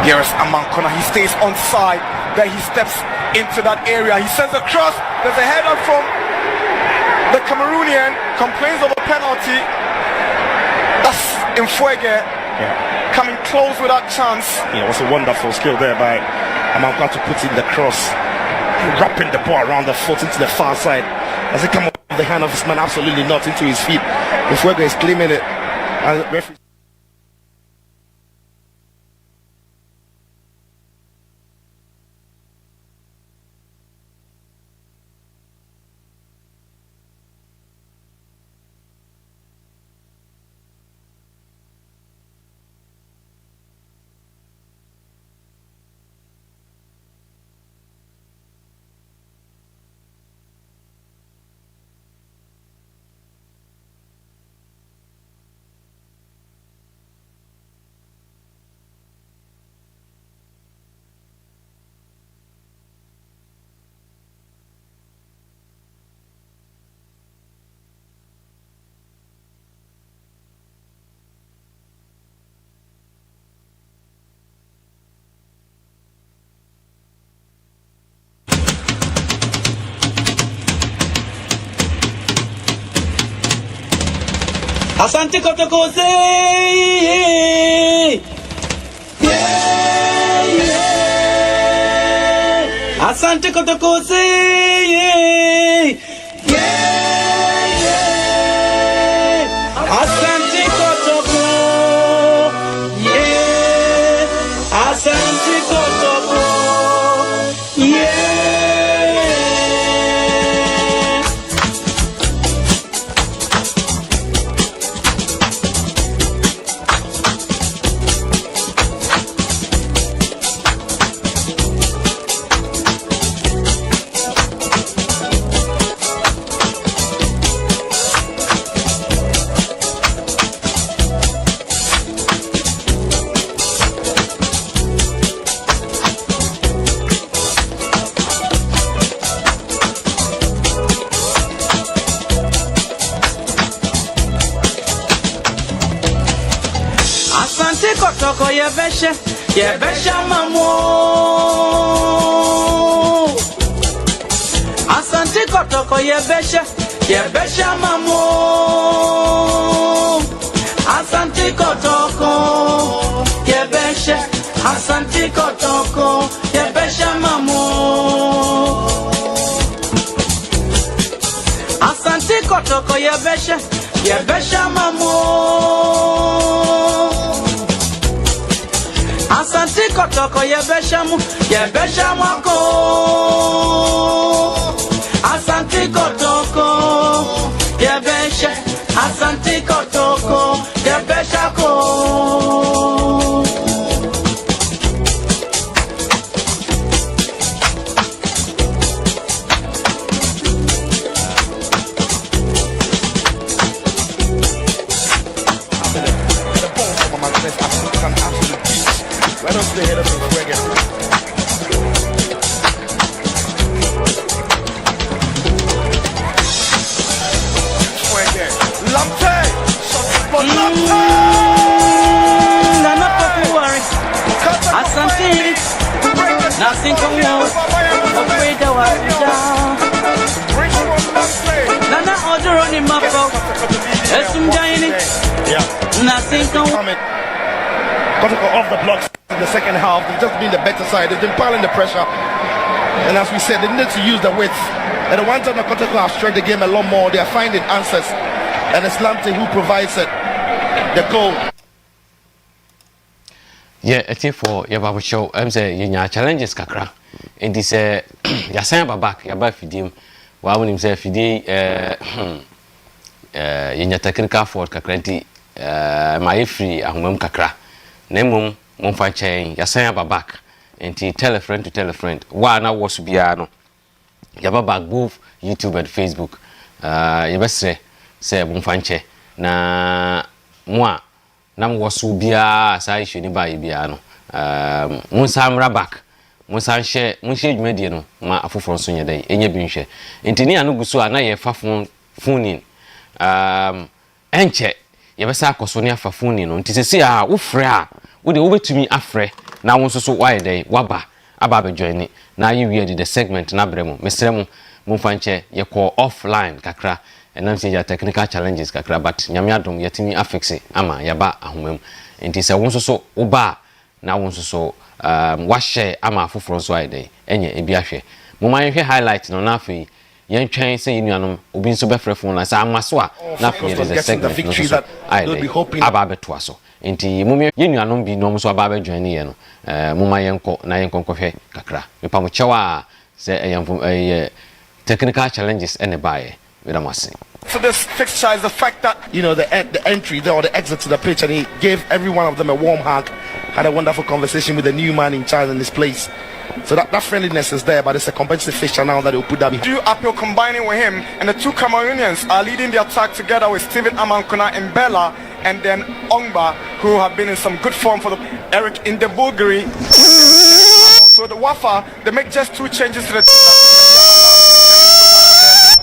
Here is Amankona. He stays on side. Then he steps into that area. He sends a cross. There's a header from the Cameroonian. Complains of a penalty. That's Mfuege coming close with that chance. Yeah, it was a wonderful skill there by Amankona to put in the cross. Wrapping the ball around the foot into the far side. As it comes off the hand of his man, absolutely not into his feet. Mfuege is claiming it. And referee. Asante Kotoko say yeah. Asante Kotoko say yeah. Asante Kotoko yeah. Asante Kotoko yeah. Kotoko yebesha mamo. Asante Kotoko yebesha mamo. Asante Kotoko yebesha. Asante Kotoko yebesha mamo. Asante Kotoko yebesha mamo. Asante Kotoko yebesha mwako. Asante Kotoko yebesha. Asante Kotoko yebesha ko. Right up the head of Mfuege. Mfuege. Lamte! For Lamte! Nana Papuari. Asante. Nothing come out. Afraid the water. Nana order on him up. Esum Dining. Yeah. Nothing come out. Kotoko off the blocks in the second half. They've just been the better side. They've been piling the pressure. And as we said, they need to use the width. And the one time the Kotoko have stretched the game a lot more, they are finding answers. And it's Lamte who provides it. The goal. Yeah, it's for your Babu show. I'm saying you know challenges kakra. And this ya saying back, ya ba fidim. Wa when him say fidi you know technical fault kakra nti my free ahomam kakra. Nemum mon fa chain ya saying back. And tell a friend to tell a friend. Wa na was bia no. Ya ba back both YouTube and Facebook. You best say mon fa che na moi nam wosu bia sa issue ni ba bia no mun samra back mun san share mun share dwumade no ma afoforo so nya dai enye bi nhwe ntini anu gusu ana ye fa phone enche ye be sa akoso ne afa phone no ntisi a wo frɛ a wo de wo betumi afrɛ na won so why dey waba aba be join na you weird the segment na bremo mesremo mo fanche ye call offline kakra enam say ya technical challenges kakra but nyame adom yetimi affix ama yaba ahomam enti se won so oba na won so wahye ama afoforo so why dey enye ebi ahwe mo man hwe highlight no na afi yen twen say nuanom obi nso be frefo na sa amaso a na afi the segment victory that they'll be hoping aba beto aso enti mumye yenuanom bi no so aba be join ye no muma yenko na yenko hwe kakra mepa mo chewa se eyamfo technical challenges and bae widamasi. So this fixture is the fact that the entry there or the exit to the pitch, and he gave every one of them a warm hug, had a wonderful conversation with the new man in charge in this place. So that friendliness is there, but it's a competitive fixture now that he'll put that behind. Do Apio combining with him, and the two Cameroonians are leading the attack together with Steven Amankona and Bella, and then Ongba, who have been in some good form for the Eric in the Bulgari. So the WAFA, they make just 2 changes to the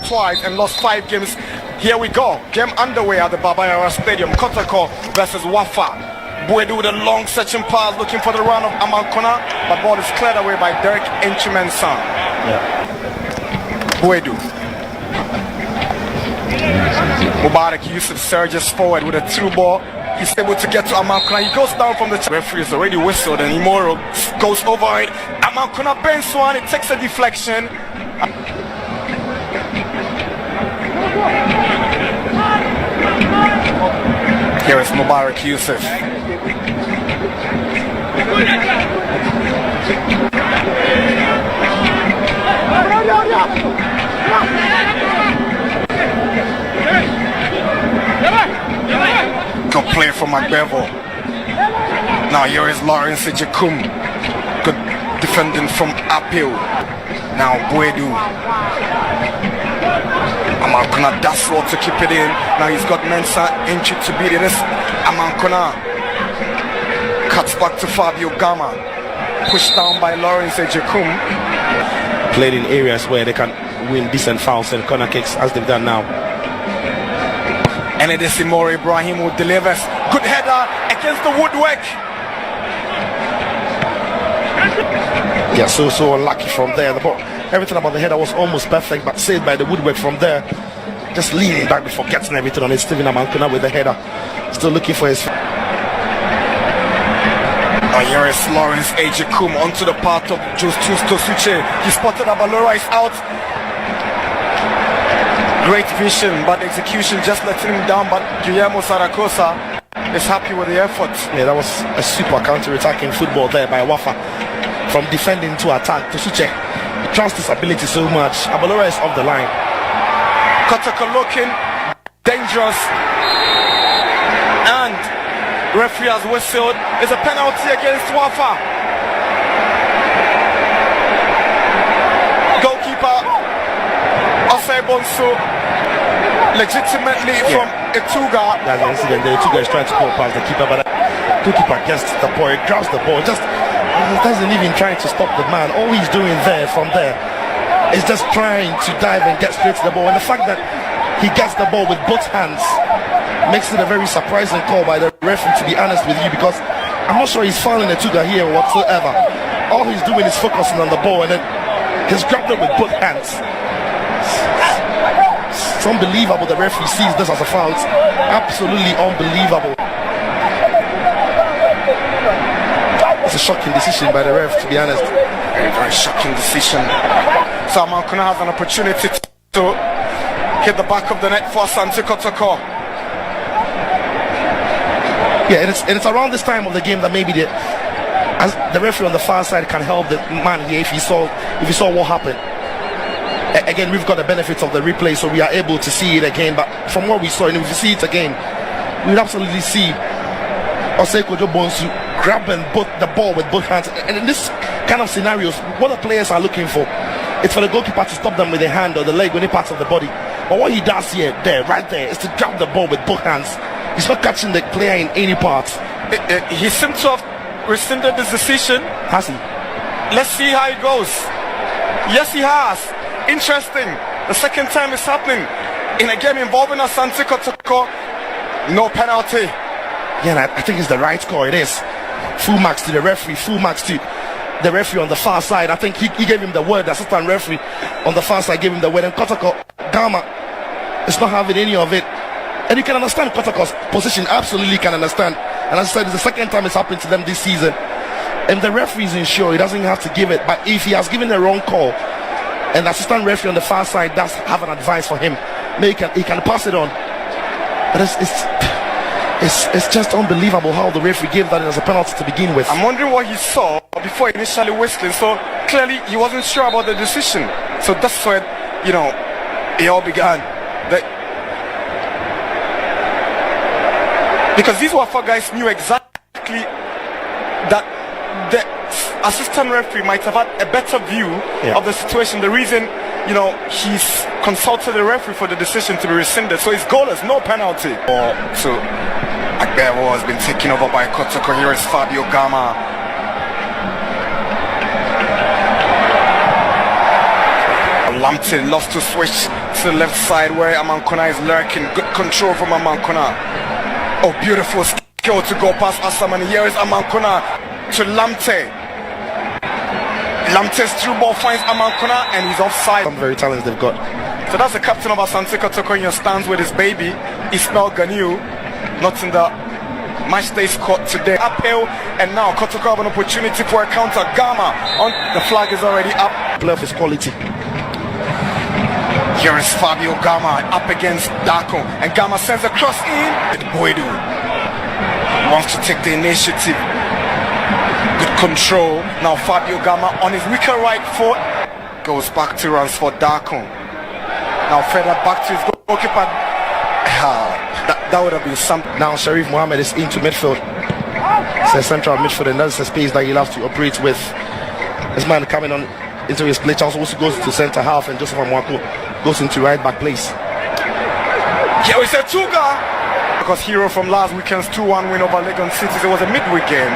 twice and lost 5 games. Here we go. Game underway at the Babayara Stadium. Kotoko versus WAFA. Buedu with a long searching pass looking for the run of Amankona, but ball is cleared away by Derek Enchimensan. Buedu. Mubarak Yusuf surges forward with a through ball. He's able to get to Amankona. He goes down from the referee is already whistled and Imoro goes over it. Amankona bends one. It takes a deflection. Here is Mubarak Yusuf. Good play from Magbevo. Now here is Lawrence Ejekum. Good defending from Apio. Now Buedu. Amankona does well to keep it in. Now he's got Mensah entry to beat it. Amankona cuts back to Fabio Gama. Pushed down by Lawrence Ejekum. Played in areas where they can win decent fouls and corner kicks as they've done now. And it is Imori Ibrahim who delivers. Good header against the woodwork. Yeah, so unlucky from there. The ball, everything about the header was almost perfect, but saved by the woodwork from there. Just leaning back before getting everything on it. Steven Amankona with the header. Still looking for his... Here is Lawrence Ejekum onto the path of Justus Tosuche. He spotted Abalora is out. Great vision, but execution just letting him down. But Guillermo Zaragoza is happy with the effort. Yeah, that was a super counter-attacking football there by WAFA. From defending to attack. Tosuche, he trusts his ability so much. Abalora is off the line. Kotoko looking dangerous. And referee has whistled. It's a penalty against WAFA. Goalkeeper Osei Bonsu legitimately from Etuga. That's the incident. The Etuga is trying to go past the keeper, but the goalkeeper gets the ball, grabs the ball, just doesn't even try to stop the man. All he's doing there from there is just trying to dive and get straight to the ball. And the fact that he gets the ball with both hands makes it a very surprising call by the referee, to be honest with you, because I'm not sure he's fouling Etuga here whatsoever. All he's doing is focusing on the ball, and then he's grabbed it with both hands. It's unbelievable the referee sees this as a foul. It's absolutely unbelievable. It's a shocking decision by the ref, to be honest. Very, very shocking decision. So Amankona has an opportunity to hit the back of the net for Santi Kotoko. Yeah, and it's around this time of the game that maybe as the referee on the far side can help the man here if he saw what happened. Again, we've got the benefits of the replay, so we are able to see it again. But from what we saw, and if we see it again, we would absolutely see Osei Bonsu grabbing the ball with both hands. And in this kind of scenarios, what the players are looking for, it's for the goalkeeper to stop them with the hand or the leg or any parts of the body. But what he does right there, is to grab the ball with both hands. He's not catching the player in any parts. He seems to have rescinded this decision. Has he? Let's see how it goes. Yes, he has. Interesting. The second time it's happening in a game involving Asante Kotoko. No penalty. Yeah, I think it's the right call. It is. full marks to the referee, full marks to the referee on the far side. I think he gave him the word. The assistant referee on the far side gave him the word. And Kotoko, Gama is not having any of it. And you can understand Kotoko's position, absolutely can understand. And as I said, it's the second time it's happened to them this season. And the referee isn't sure, he doesn't have to give it. But if he has given the wrong call, and the assistant referee on the far side does have an advice for him, maybe he can pass it on. But it's just unbelievable how the referee gave that as a penalty to begin with. I'm wondering what he saw before initially whistling. So clearly he wasn't sure about the decision. So that's where, you know, it all began. Because these WAFA guys knew exactly that the assistant referee might have had a better view of the situation. The reason, you know, he's consulted the referee for the decision to be rescinded. So it's goalless, no penalty. So Agbero has been taken over by Kotoko. Here is Fabio Gama. Lamptey lost to switch to the left side where Amankona is lurking. Good control from Amankona. Oh, beautiful skill to go past Asaman. Here is Amankona to Lamptey. Lamptey's through ball finds Amankona and he's offside. Some very talents they've got. So that's the captain of Asante Kotoko in your stands with his baby, Ismail Ganiu, not in the match day squad today. Uphill, and now Kotoko have an opportunity for a counter. Gama, on the flag is already up. Play of his quality. Here is Fabio Gama up against Dako, and Gama sends a cross in. Boydu wants to take the initiative. Good control. Now Fabio Gama on his weaker right foot goes back to runs for Dako. Now further back to his goalkeeper. That would have been something. Now Sharif Mohammed is into midfield. It's a central midfield, and that's the space that he loves to operate with. This man coming on into his play. Charles also goes to centre half, and Joseph Amwako goes into right back place. Here is a Tuga, because hero from last weekend's 2-1 win over Legon City. It was a midweek game.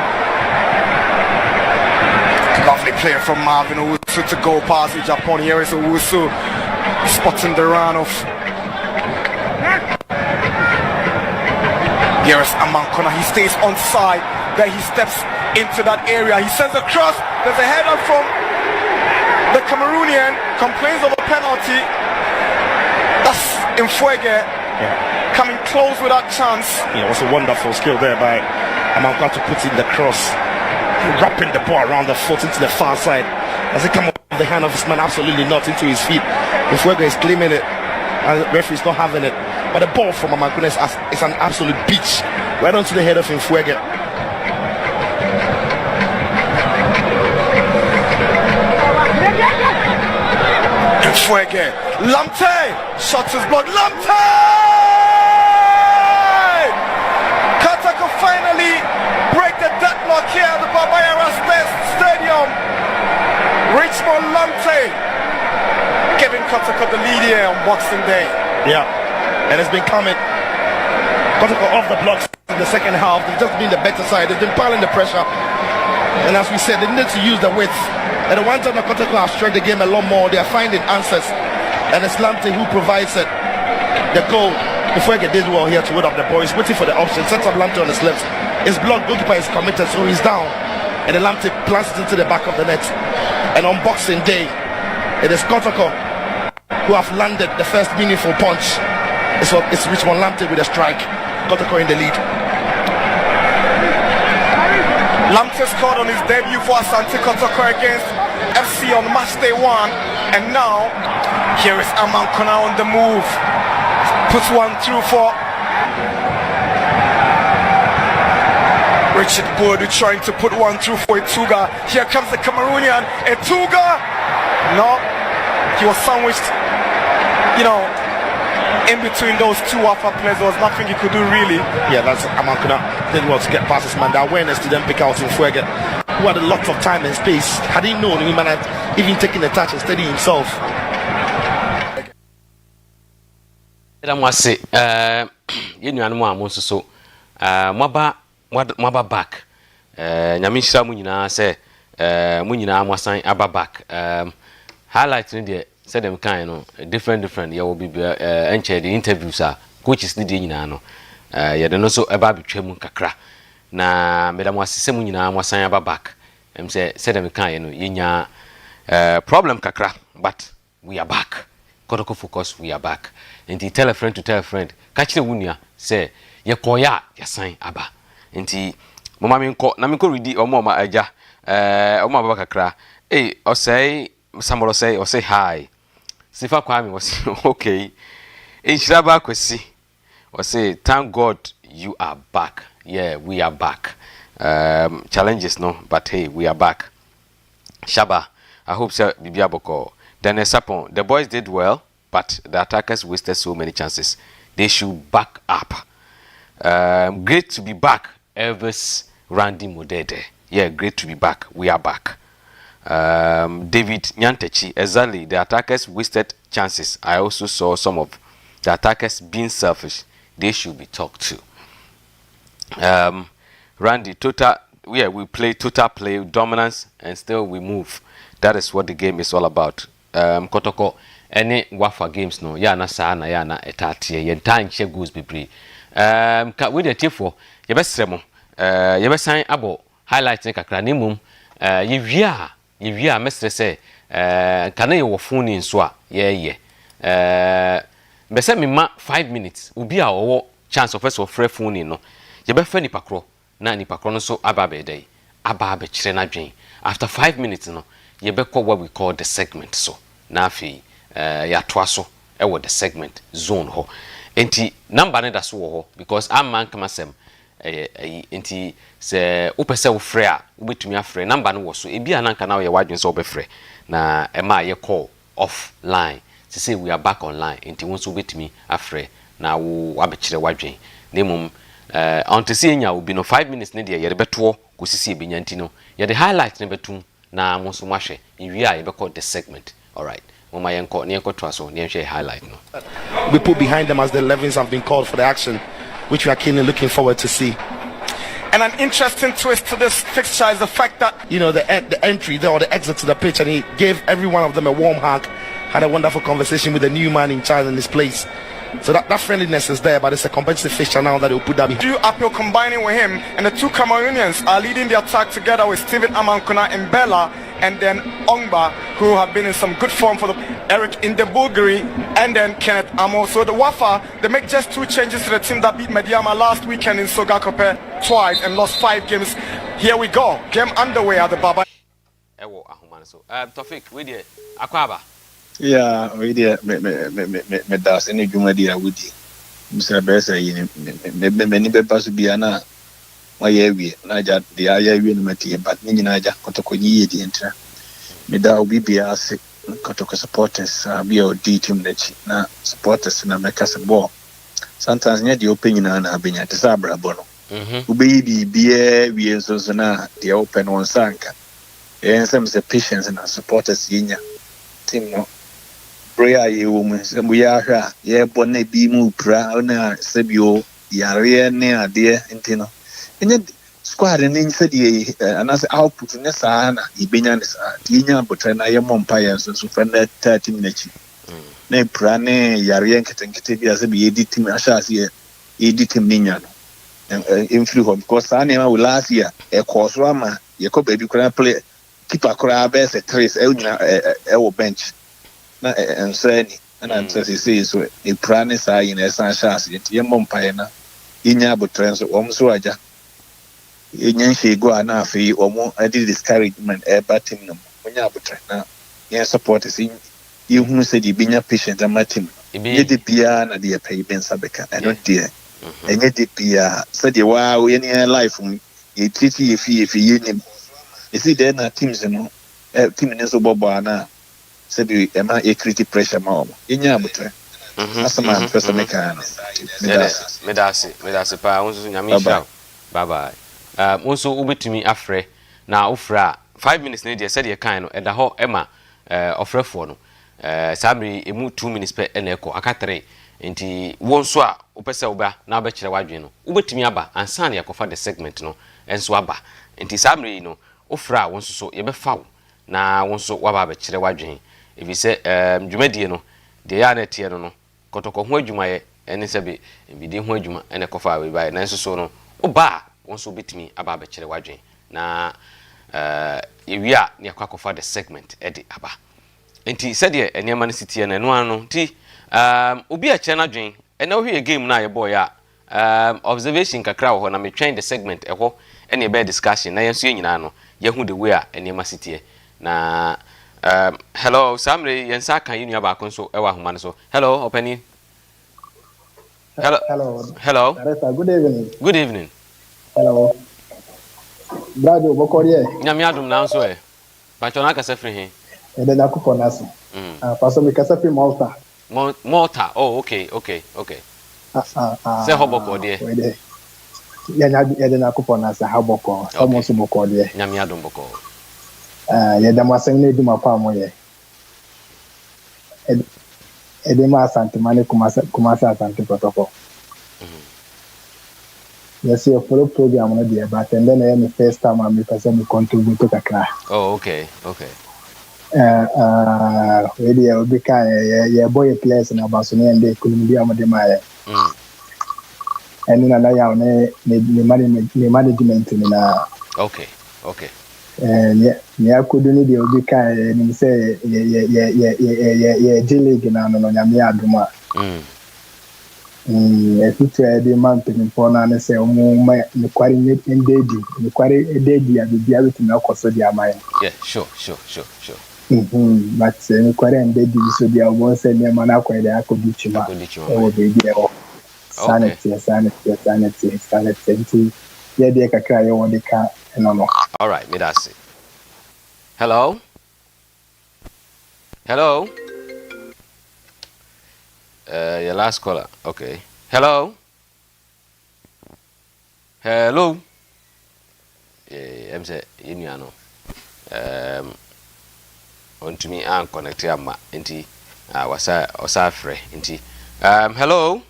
Lovely player from Marvin Owusu to go past Japan. Here is Owusu spotting the run of. Here is Amankona. He stays on side. Then he steps into that area. He sends a cross. There's a header from the Cameroonian. Complains of a penalty. That's Mfuege coming close with that chance. Yeah, it was a wonderful skill there by Amankona to put in the cross. Wrapping the ball around the foot into the far side. As it come off the hand of his man, absolutely not into his feet. Mfuege is claiming it, and the referee is not having it. But the ball from Amankona is an absolute beach right onto the head of Mfuege. Mfuege, Lamptey, shot is blocked. Lamptey! Kotoko finally break the deadlock here at the Babayara Stadium. Richmond Lamptey giving Kotoko the lead here on Boxing Day. Yeah, and it's been coming. Kotoko off the blocks in the second half. They've just been the better side. They've been piling the pressure. And as we said, they need to use the width. And the one time that Kotoko have stretched the game a lot more, they are finding answers. And it's Lamptey who provides it. The goal. Mfuege did well here to wait up the ball. He's waiting for the option. Sets up Lamptey on his left. His block goalkeeper is committed, so he's down. And the Lamptey plants it into the back of the net. And on Boxing Day, it is Kotoko who have landed the first meaningful punch. It's Richmond Lamptey with a strike. Kotoko in the lead. Lamptey scored on his debut for Asante Kotoko against FC on match day 1, and now here is Amankona on the move. Puts one through for Richard Boadu, trying to put one through for Etuga. Here comes the Cameroonian. Etuga! No, he was sandwiched, you know, in between those two WAFA players. There was nothing he could do really. Yeah, that's Amankona did well to get past his man. The awareness to then pick out Mfuege, who had a lot of time and space. Had he known, he might have even taken the touch and steady himself. I'm going to say, you know, I'm so Mwaba back. Nyamisha Munina say, Munina Mwasan Abba back. Highlights in there. Said them kind of different. You will be enter the interviews. Coaches need you know. You don't know so about between kakra. na medam wasese mu nyina wasan aba back say dem kan no yenya problem kakra but we are back Kotoko focus we are back nti tell a friend to tell a friend ka kire wunia say ye koya yasan aba nti mama me nko na me ko ready omo ma aja omo aba kakra o say somebody say hi Sifa Kwame was okay Inshiraba kwesi o say thank God you are back. Yeah, we are back. Challenges no, but hey, we are back. Shaba, I hope so. Bibia Boko. Then Sapon, the boys did well, but the attackers wasted so many chances. They should back up. Great to be back. Elvis Randy Modede. Yeah, great to be back. We are back. David Nyantechi, exactly. The attackers wasted chances. I also saw some of the attackers being selfish. They should be talked to. Randy, we play total play dominance and still we move. That is what the game is all about. Kotoko, any WAFA games no, ya na sa na ya na etatie, ye ntan che goals bebre. Ka we dey for ye besremo. Ye besan abo highlight ne kakra ne mum. Ye wia mesre se kana ye wo phone nso a ye. Bese me ma 5 minutes. Obi a owo chance of first of free phone no. Ye be fa nipa kro na nipa kro no so aba be dey. Aba be kire na dwen. After 5 minutes no, ye be call what we call the segment so. Na afi ya toa so e wo the segment zone ho. Enti number ne da so wo ho because am man kama sem enti se opese wo frɛ a wobetumi afrɛ number no wo so ebi ananka na wo ye wadwen so obefrɛ na e ma ye call offline to say we are back online enti won so obetumi afrɛ na wo abekire wadwen nemum on to see nya obi no 5 minutes ne de ye beto ko sisi e benya enti no ye the highlight ne betum na mo so mahwe ewi a ye be call the segment. All right, mama yenko ne yenko to aso ne yenhwe highlight no we put behind them as the 11s have been called for the action, which we are keenly looking forward to see. And an interesting twist to this fixture is the fact that the entry there or the exit to the pitch, and he gave every one of them a warm hug, had a wonderful conversation with the new man in charge in this place. So that friendliness is there, but it's a competitive fixture now that he'll put that behind. Apio combining with him, and the two Cameroonians are leading the attack together with Steven Amankuna and Bella, and then Ongba, who have been in some good form for the Eric Indebugiri, and then Kenneth Amo. So the WAFA, they make just 2 changes to the team that beat Mediama last weekend in Sogakope twice and lost 5 games. Here we go, game underway at the Baba. Tofik, we did Akwaba. Yeah, we did me das any Jumadia would you. Mr. Bessa, many papers be ana. My year, Naja, the Aya Unity, but Ninaja, Kotoko ye the enter. Meda be as Kotoko supporters, BOD team that na supporters in America's ball. Sometimes near the opinion and have been at the Sabra Bono. Ubi be we so na the open one sanka. And some the patience and supporters in team no. Prayer ye woman, we are here, ye bonnet be moved proud na Sebio, Yare near dear intino. And yet, squad and inside another output in the sana, Ibinanis, Tina, but I am umpires and so friend 30 minutes. Ne prane, Yarian, and Kitty as a be editing Ashas here, editing Ninian. And influence, of course, I will last year, a course rama, Yacob, you can play, keep a crab as a trace, our bench. And say, and I'm saying, so a pranis I in a Sanshas, yet young umpire, Inya, but trans Omswaja. She go anafi or more I did discouragement air batting them when you have now. Yes, support is in you who said you being a patient and my team. Yet the piano, dear pay Ben Sabeka, and not dear. And yet the Pia said you wow, any life from you treat you if you him. You see, then our teams, team in so Bobana said you am a critical pressure mom. In Yabutre. That's a man, first American. Medasi, bye bye. Also ubetumi afre na ofra 5 minutes ne de said ye kan no eda ho ema ofrefo no sabri emu 2 minutes per eneko aka 3 enti wonso a opese oba na obekire wadwen no ubetumi aba ansa na yakofa the segment no enso aba enti sabri no ofra wonso so ye befa wo na wonso waba abekire wadwen ebi se dwumadie no de ya na tie no Kotoko ho adwuma ye ene sebe ebi de ho adwuma ene kofa we ba na enso so no oba won so betimi aba be kire wadwen na ewia ne akwakofa the segment edi aba enti said ye enema no sitie na no ano nti obi a kire na dwen ena wo hwe game na ye boy a observation kakra wo na me twɛn the segment ɛhɔ ene be discussion na yenso nyina no ye hu the way a enema sitie na hello Samre yensa kan yi nua ba kon so ɛwa homa no so hello openi hello Good evening. Good evening. Hello. Brado Bokorie. Nyame adom na nso Pachona kasa free he. Ede na kupo naso. Paso me kasa free Malta. Malta. Oh, okay. Say hoboko de. Ede na kupo nasa haboko. Somo so boko de. Nyame adom boko. Ede mo asem na eduma pa mo ye. Ede ma asante mane kumasa asante Kotoko. Yes, you follow program on the but and then I am the first time I'm me contribute to Kakra. Oh, okay. Really, I will be kind boy players in Abasoni and they couldn't be on the Maya. And then I am the management in Okay. And yeah, couldn't be be kind and say, J League and on Yamiaduma. The mountain for Nana say, the quarry in Dedi, the quarry Dedi, and the other thing, of course, they are mine. Yeah, sure. But the quarry and Dedi, so they are one saying, Manako, the Akodichima, or baby, sanity. Yeah, they can cry on the car and no more. All right, me that's it. Hello. Your last caller. Okay. Hello. Yeah, I'm say you know. On to me and connect amma inti wasa free inti. Hello.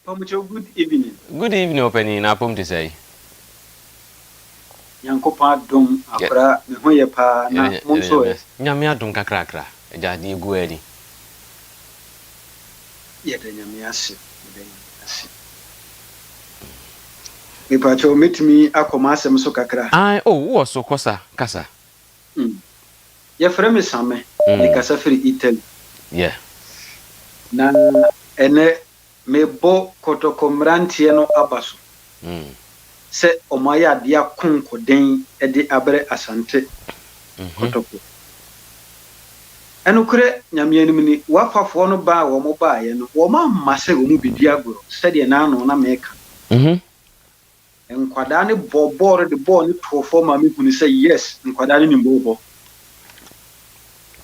Good evening. Good evening, opening na pom to say. Yankopa dom akra me hoye pa na munso e. Nyame adom kakrakra. Eja di egu ani. Yede nyame ase. Me pa cho metimi akoma asem so kakra. Wo so kasa. Ye frɛ me Same. Me kasa frɛ Italy. Yeah. Na ene me bo Kotoko mrantie no abaso. Se omaya dia konkoden ede abre asante Kotoko. Eno kure nyame anim ni wafafo no ba wo mo ba ye no wo ma mase wo mu bidi agoro se de na ano na meka. Nkwada ne bobore de ball ne tofo ma me kunu se yes nkwada ne nimbobo.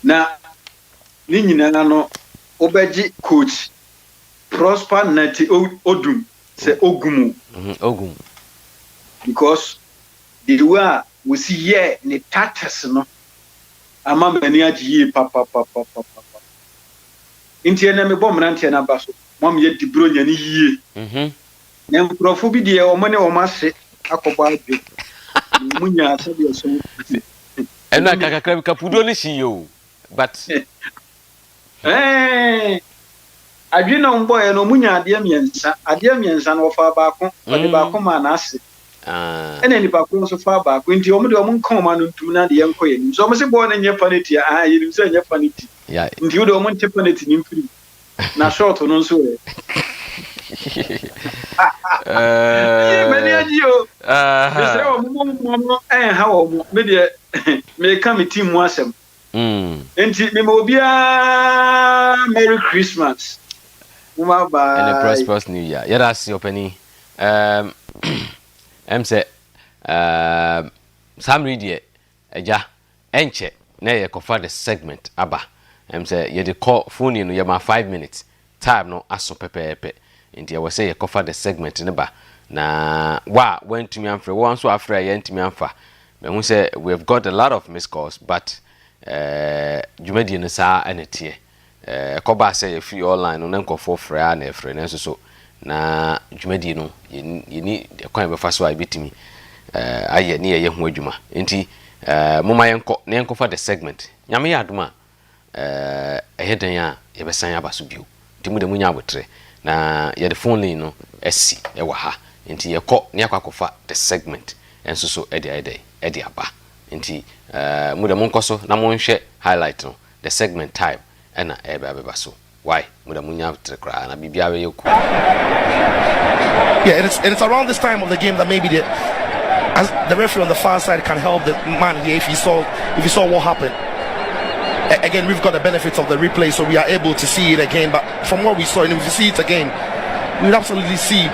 Na ni nyina no obeji coach Prosper Nati Odum se Ogumu. Ogum. Because the way we see here the tatters no ama mani aji papa inti ene me bom rantie na baso mom ye dibro nya ni yie na nkrofo bi de o mo ne o mase akoba adwe munya asabi so eno akakakra kapudo ni shiyo but adwe na mbo ye no munya ade miensa na ofa baako o de baako ma na ase ene ni pakun so fa ba kwenti omo de omo nkan ma no ntum na de yenko ye so omo se bo na nye paneti ye nim se nye paneti yeah nti wo de omo nte paneti ni mfiri na short no nso ye meni ajio se omo ha omo me de me ka me team mu asem enti me mo bia Merry Christmas uma ba and a prosperous new year yeah that's your penny say Sam read eja enche na ye kofa the segment aba say ye de call phone no ye ma 5 minutes time no aso pepepe nti ye say ye kofa the segment ne ba na wa wentumi amfre won so afre ye ntumi amfa me hu say we have got a lot of missed calls but jumadi no sa enetie koba say ye free online no nkofo frɛ na frɛ na so na jumadi no yini kwan be fa so abetimi aye ne ye hu adwuma enti moma yenko na yenko fa the segment nyame ya aduma eheden a ye besan abaso bio enti mu de munya abotre na ye the phone line no esi e wa ha nti yɛkɔ ne akwakofa the segment enso so ede aba nti mu de monko so na monhwɛ highlight no the segment time ena eba so why mu de munya trekra na bibia we yoku. Yeah, it's around this time of the game that maybe as the referee on the far side can help the man here if he saw what happened. Again, we've got the benefits of the replay, so we are able to see it again. But from what we saw, and if you see it again, we would absolutely see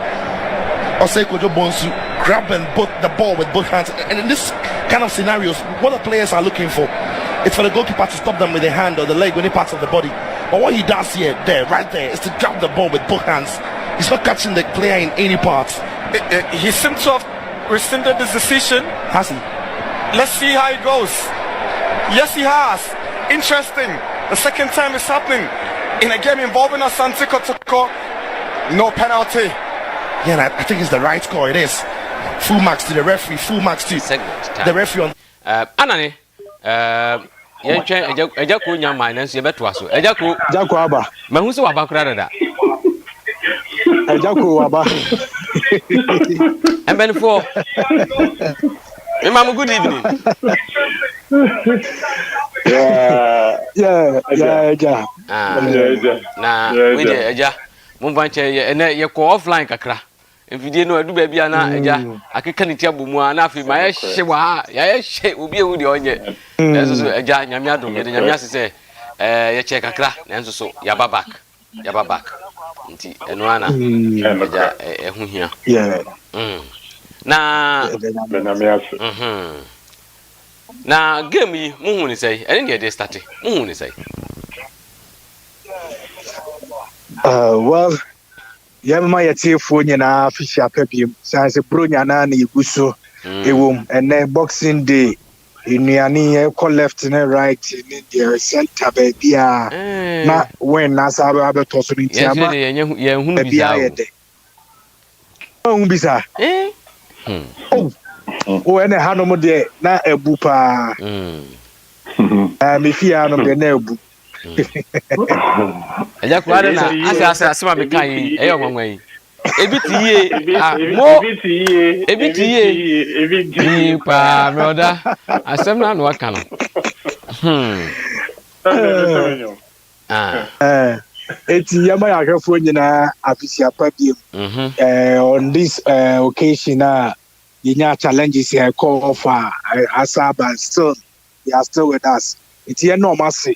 Oseko Jobonsu grabbing the ball with both hands. And in this kind of scenarios, what the players are looking for, it's for the goalkeeper to stop them with the hand or the leg or any parts of the body. But what he does right there, is to grab the ball with both hands. He's not catching the player in any parts. He seems to have rescinded this decision. Has he? Let's see how it goes. Yes, he has. Interesting. The second time it's happening in a game involving Asante Kotoko. No penalty. Yeah, and I think it's the right score. It is. Full marks to the referee. Full marks to the referee on. Anani. Ejako nya minus yebeto aso. Ejako aba. Mahu se waba kura dada. Ejako aba. Embenfo. Imam, good evening. Yeah. We dey eja. Mumbanche ye ko offline kakra. Mfidie no adu ba bia na eja. Akeka ne tiabu mu na afi ma ye hye wa. Ya ye hye obi ewu de onye. Enso so eja nyame adom ye de nyame asese ye che kakra na enso so ya ba back. Nti eno ana eja ehu hia. Yeah. Na game yi muhu ni say ene de start muhu ni say well yamma yetiefo nyina official pabiem sanse bronya na na iguso ewom ene boxing day inuani e ko left and right in the center baby na when na sabe abeto so ntiama ye hunu bisa ene hanom de na ebu pa me fia no de na ebu eja kware na asema me kan yi eyo nwanwa yi ebitiye ebitiye pa me oda asem na no aka no eti yama ya hwefo nyina afisia pa biem on this occasion yinya challenges here call for Asaba still they are still with us. It's normal say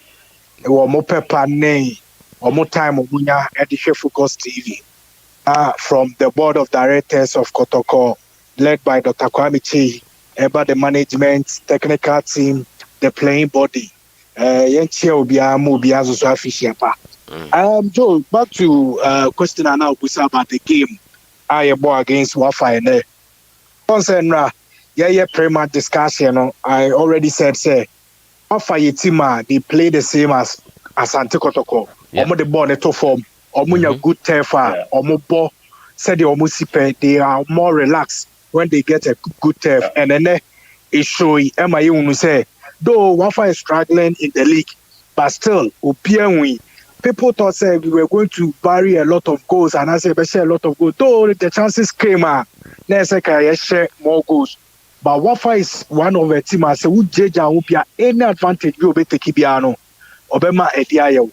e wo mo pepper nei or more time omunya edihwe Focus TV from the board of directors of Kotoko led by Dr. Kwame Chi about the management technical team the playing body yenche obia mo obia so official pa Joe, back to question now about the game I bought against WAFA and concern premier discussion. I already said say WAFA Yetima they play the same as Asante Kotoko. Omo the ball to form. Omo good turf. Omo ball said they are more relaxed when they get a good turf. And then it show MIU say though WAFA is struggling in the league, but still people thought say we were going to bury a lot of goals and I say a lot of goals. Though the chances came share more goals. But WAFA is one of the team I say who judge any advantage we will take Kibiano. Obema Ediayo.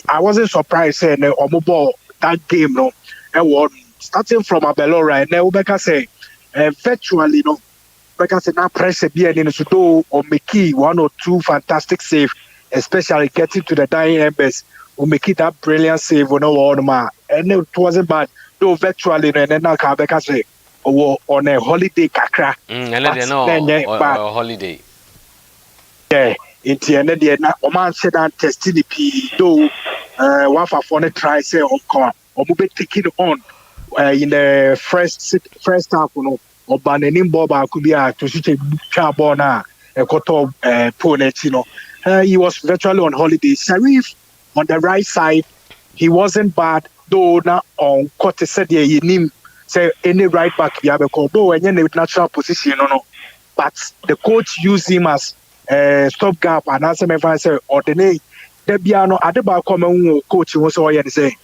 I wasn't surprised saying Omobo that game no and what starting from Abelora and now Becca say virtually no Becca say now pressure be in Sudo or Miki 1 or 2 fantastic save, especially getting to the dying embers. We make it that brilliant save on our and it wasn't bad though virtually and then now Becca say on a holiday kakra a holiday in the end the na oman said that testing p though WAFA for the try say or be taking on in the first half no or banning boba could be to shoot a carbona a koto ponetino he was virtually on holiday. Sharif on the right side he wasn't bad though now on court said him say any right back we have a call though any natural position no but the coach used him as stopgap and answer me say ordinate the biano at the back come coach was all say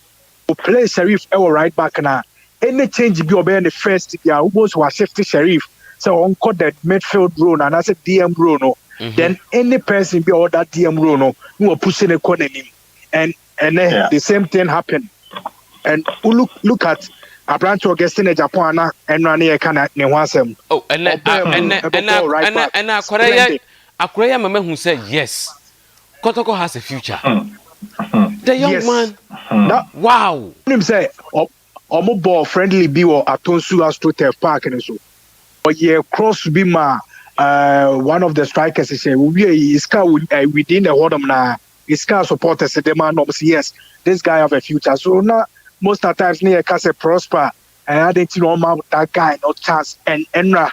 to play Sharif our right back now any change be obey the first year almost was shift Sheriff. So on call that midfield role and I said DM role no. Then any person be all that DM role no, you are pushing a corner him. And then the same thing happened. And look at a branch of guest in Japan and Rani Kana Newasem. Oh, and Akoya Mama who said yes. Kotoko has a future. The young man. Wow. Him say omo ball friendly be or Atonsu Astrotef Park and so. But yeah, cross be ma one of the strikers he say we is within the Hodom na his car supporters say the man yes, this guy have a future. So now most of the times near Kase prosper and I didn't know that guy no chance and Enra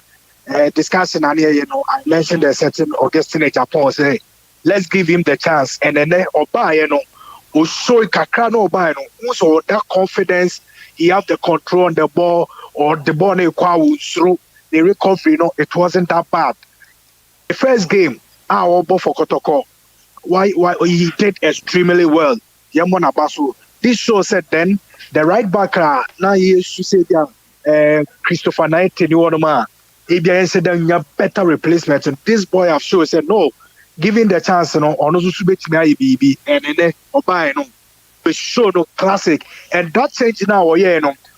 discussing and here, I mentioned a certain Augustine Japan say let's give him the chance and then Oba, who show Kakra no Oba, also that confidence, he have the control on the ball or the ball through the recovery, it wasn't that bad. The first game, our ball for Kotoko, why he did extremely well. Yamon Abasu. This show said then the right back now he used to say Christopher Knight Niwanoma. ABI said that better replacement. And this boy have shown said no, giving the chance on BB and then Oba the show no classic. And that change now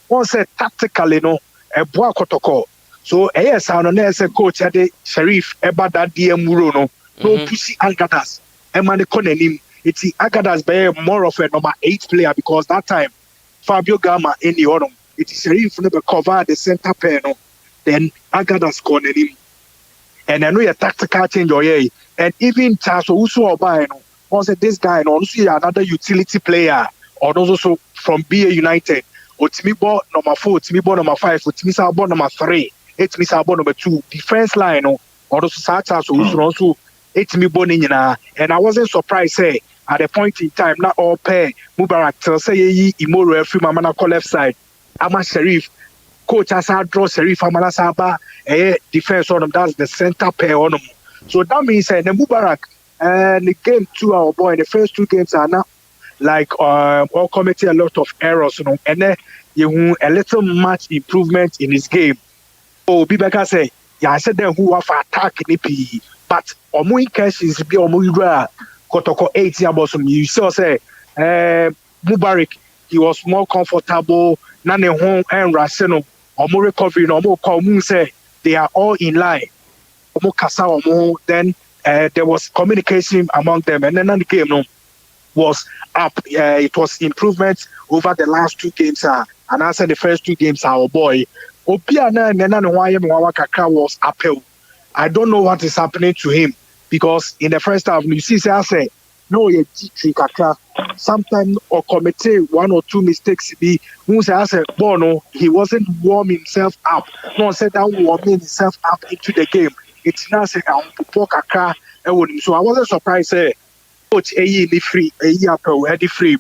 one said tactically a boy Kotoko. So yes, I don't know coach at the Sheriff about that DM no pussy Agadas. And man the him. It's Agadas be more of a number 8 player because that time Fabio Gama in the autumn. It is Sheriff never cover the center pair then Agadas corner him. And I know a tactical change and even Charles also buy also this guy also another utility player or also from BA United. Otimibo number 4, Otimibo number 5, Otimisabo number 3, Otimisabo number 2. Defense line or also such as also Otimibo and I wasn't surprised say at a point in time not all pair Mubarak tell say Imoro free Mamana call left side. Ama Sheriff coach as I draw Sheriff Amana Saba defense on them, that's the center pair on them. So that means the Mubarak and the game 2 our boy the first 2 games are now like all committing a lot of errors, and then you a little much improvement in his game. Oh, Bibeka say, I said then who have attack in the but Omu cash is be Omu Kotoko 8 years you saw say Mubarak he was more comfortable none home and Raseno Omu recovery Omu Komu say they are all in line. Omu Kasa Omu then there was communication among them and then the game was up. It was improvement over the last 2 games. And I said the first 2 games, our boy. Opiana and was uphill. I don't know what is happening to him because in the first half, you see, I say, no, sometimes or commit 1 or 2 mistakes. I said, Bono, he wasn't warming himself up. No, said that warming himself up into the game. It's now saying, so I wasn't surprised. Coach the free free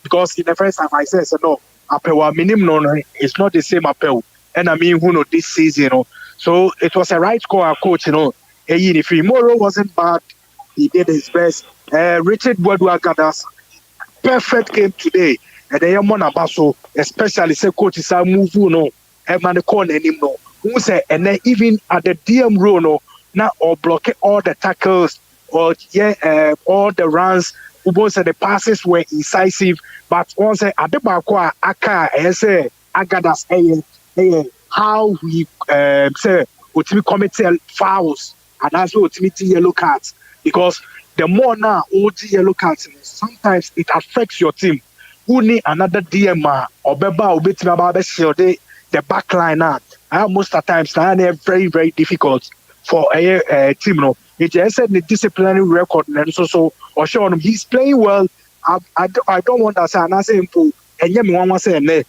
because in the first time I said no apple minimum it's not the same apple and I mean who know this season so it was a right call coach the free Moro wasn't bad, he did his best. Richard Wadua Gadas perfect game today and then Monabaso especially say coach is a move and man the corner him who say and then even at the DM role now or block all the tackles or all the runs, the passes were incisive, but once at the back, I say Agadas how we say ultimately commit fouls and also ultimately yellow cards because the more now OG yellow cards sometimes it affects your team. Who need another DM or Beba or the back line out. Most of the times now they're very, very difficult for a team. It just said the disciplinary record and so or show him he's playing well. I don't want to say and I say and one say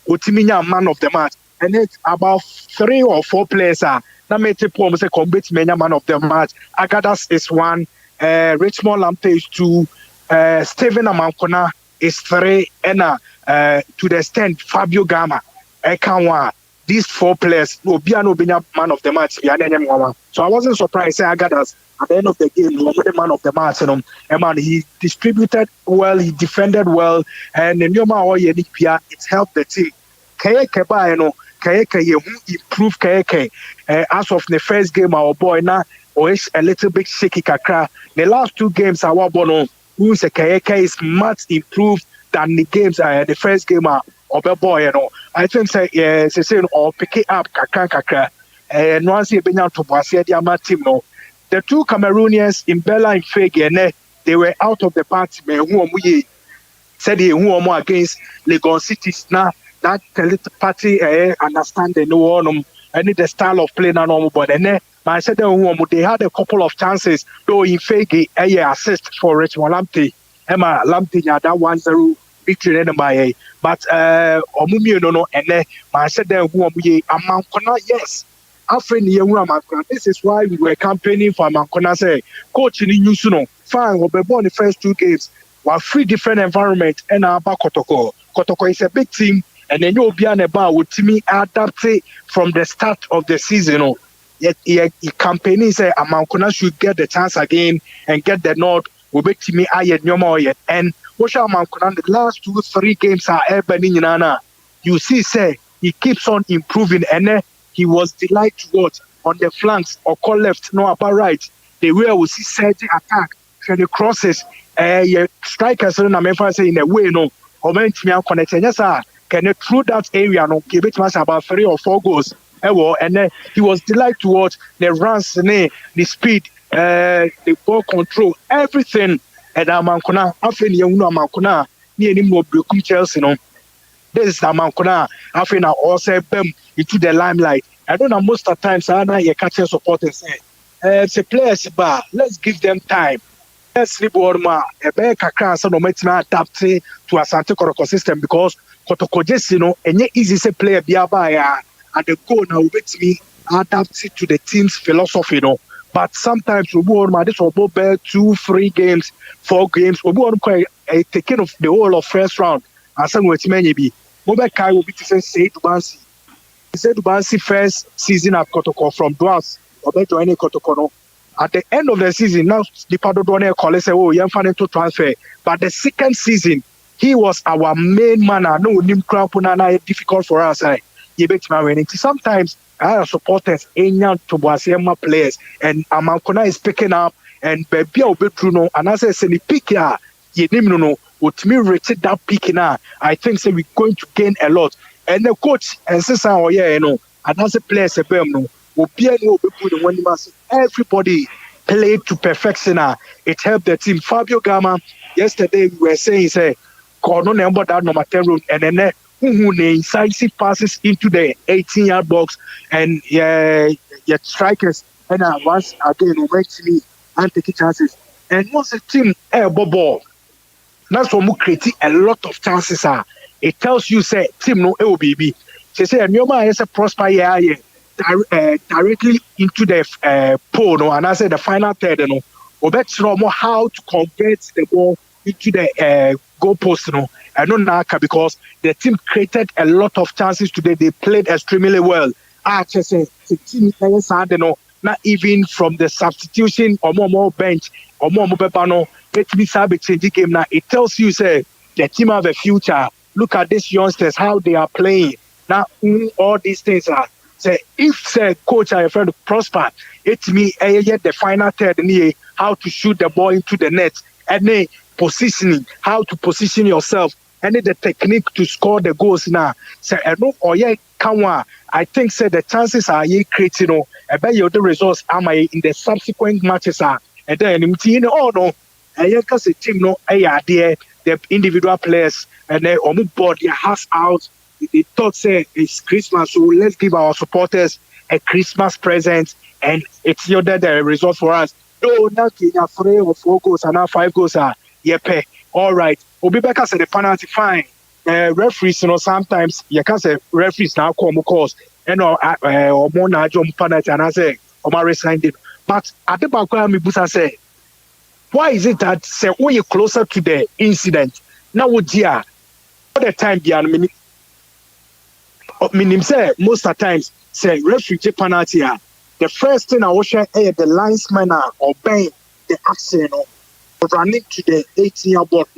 Utiminya man of the match. And it's about 3 or 4 players now make the say compete man of the match. Agadas is 1, Richmond Lampe is 2, Steven Amankona is 3, and to the extent Fabio Gama Ekanwa. These 4 players will be an man of the match. So I wasn't surprised. I got us at the end of the game, he was the man of the match. And man, he distributed well, he defended well, and it helped the team. Kayeke ba no Kayeke ye who improve Kayeke as of the first game our boy now or is a little bit shaky kakra. The last 2 games our bono who is a Kayeke is much improved than the games the first game our boy I think say say or pick it up kakra and once you been out to Boasia the team no. The 2 Cameroonians in Bella and Fege they were out of the party who said who are against Lagos Cities now that party understand the no one any the style of play now but then I said they had a couple of chances though in Fege assist for Richmond Lamptey Emma Lamptey that 1-0 victory by but omumi no and I said who Amankona yes this is why we were campaigning for Amankona say coach in Yusuno fine we'll be born the first 2 games. While 3 different environment and about Kotoko. Kotoko is a big team, and then you'll be on about with Timmy adapted from the start of the season. Yet, campaigning say Amankona should get the chance again and get the nod. Will be Timmy Ayed Nyomo yet. And what shall Amankona the last 2-3 games are Ebony Nana? You see, say he keeps on improving, and he was delighted to watch on the flanks or call left, no upper right. The way we see Sergi attack for the crosses. Strikers na memphis say in a way no momentum connect yes sir can through that area no give it much about 3 or 4 goals and then he was delighted to watch the runs the speed the ball control everything and Amankona after you know Amankona near him no breakum Chelsea no this is Amankona after now also bam into the limelight. I don't know most of the times I you catch supporters say it's a players bar let's give them time. Slipborma, a bear kakran, no matter adapt to Asante Kotoko system because Kotoko just any easy player biabaya and the goal now with me adapt to the team's philosophy, But sometimes we want this will go 2-3 games, 4 games, we want to taking of the whole of first round. And some with many be Mobile Kai will be to say Dubansi. Say Dubansi first season at Kotoko from Duans or joining Kotoko. At the end of the season, now the Padodone call say, oh, you're to transfer. But the second season, he was our main man. No, Nimkrapunana difficult for us. Sometimes our supporters ain't to Wasiema players, and Amankona is picking up, and Baby Obetruno, and as I say, the pick ya, no, with me rated that picking now. I think say we're going to gain a lot. And the coach and sister, oh yeah, and as a player, no. Everybody played to perfection. It helped the team. Fabio Gama, yesterday we were saying, say, Corno number that number 10 room, and then who incisive passes into the 18-yard box, and strikers, and once again, went to me and take chances. And once a team, ball, that's what we create a lot of chances. It tells you, say, team no LBB. They say, and your man is a prosper year. Directly into the pole, and I said the final third, or better how to convert the ball into the goal post, I don't know because the team created a lot of chances today. They played extremely well. I just say the team not even from the substitution or more bench or more pepano. Let me have a changing game now. It tells you say the team have a future. Look at these youngsters how they are playing now. All these things are. Say if coach are afraid to prosper, it's me yet the final third how to shoot the ball into the net and positioning, how to position yourself, and the technique to score the goals now. Say I think the chances are creating about the results am I in the subsequent matches are and then no because the team there the individual players and then board their hearts out. They thought say it's Christmas, so let's give our supporters a Christmas present, and it's the result for us. No, now 3 or 4 goals and now 5 goals are all right. We'll be back as the penalty fine. Referees, sometimes you can say referees now come cause or more na jump penalty and I say signed it. But at the back me busa say, why is it that say when you're closer to the incident now would all the time be meaning say most of the times say refugee penalty the first thing I was share the linesman obeying the action running to the 18-yard board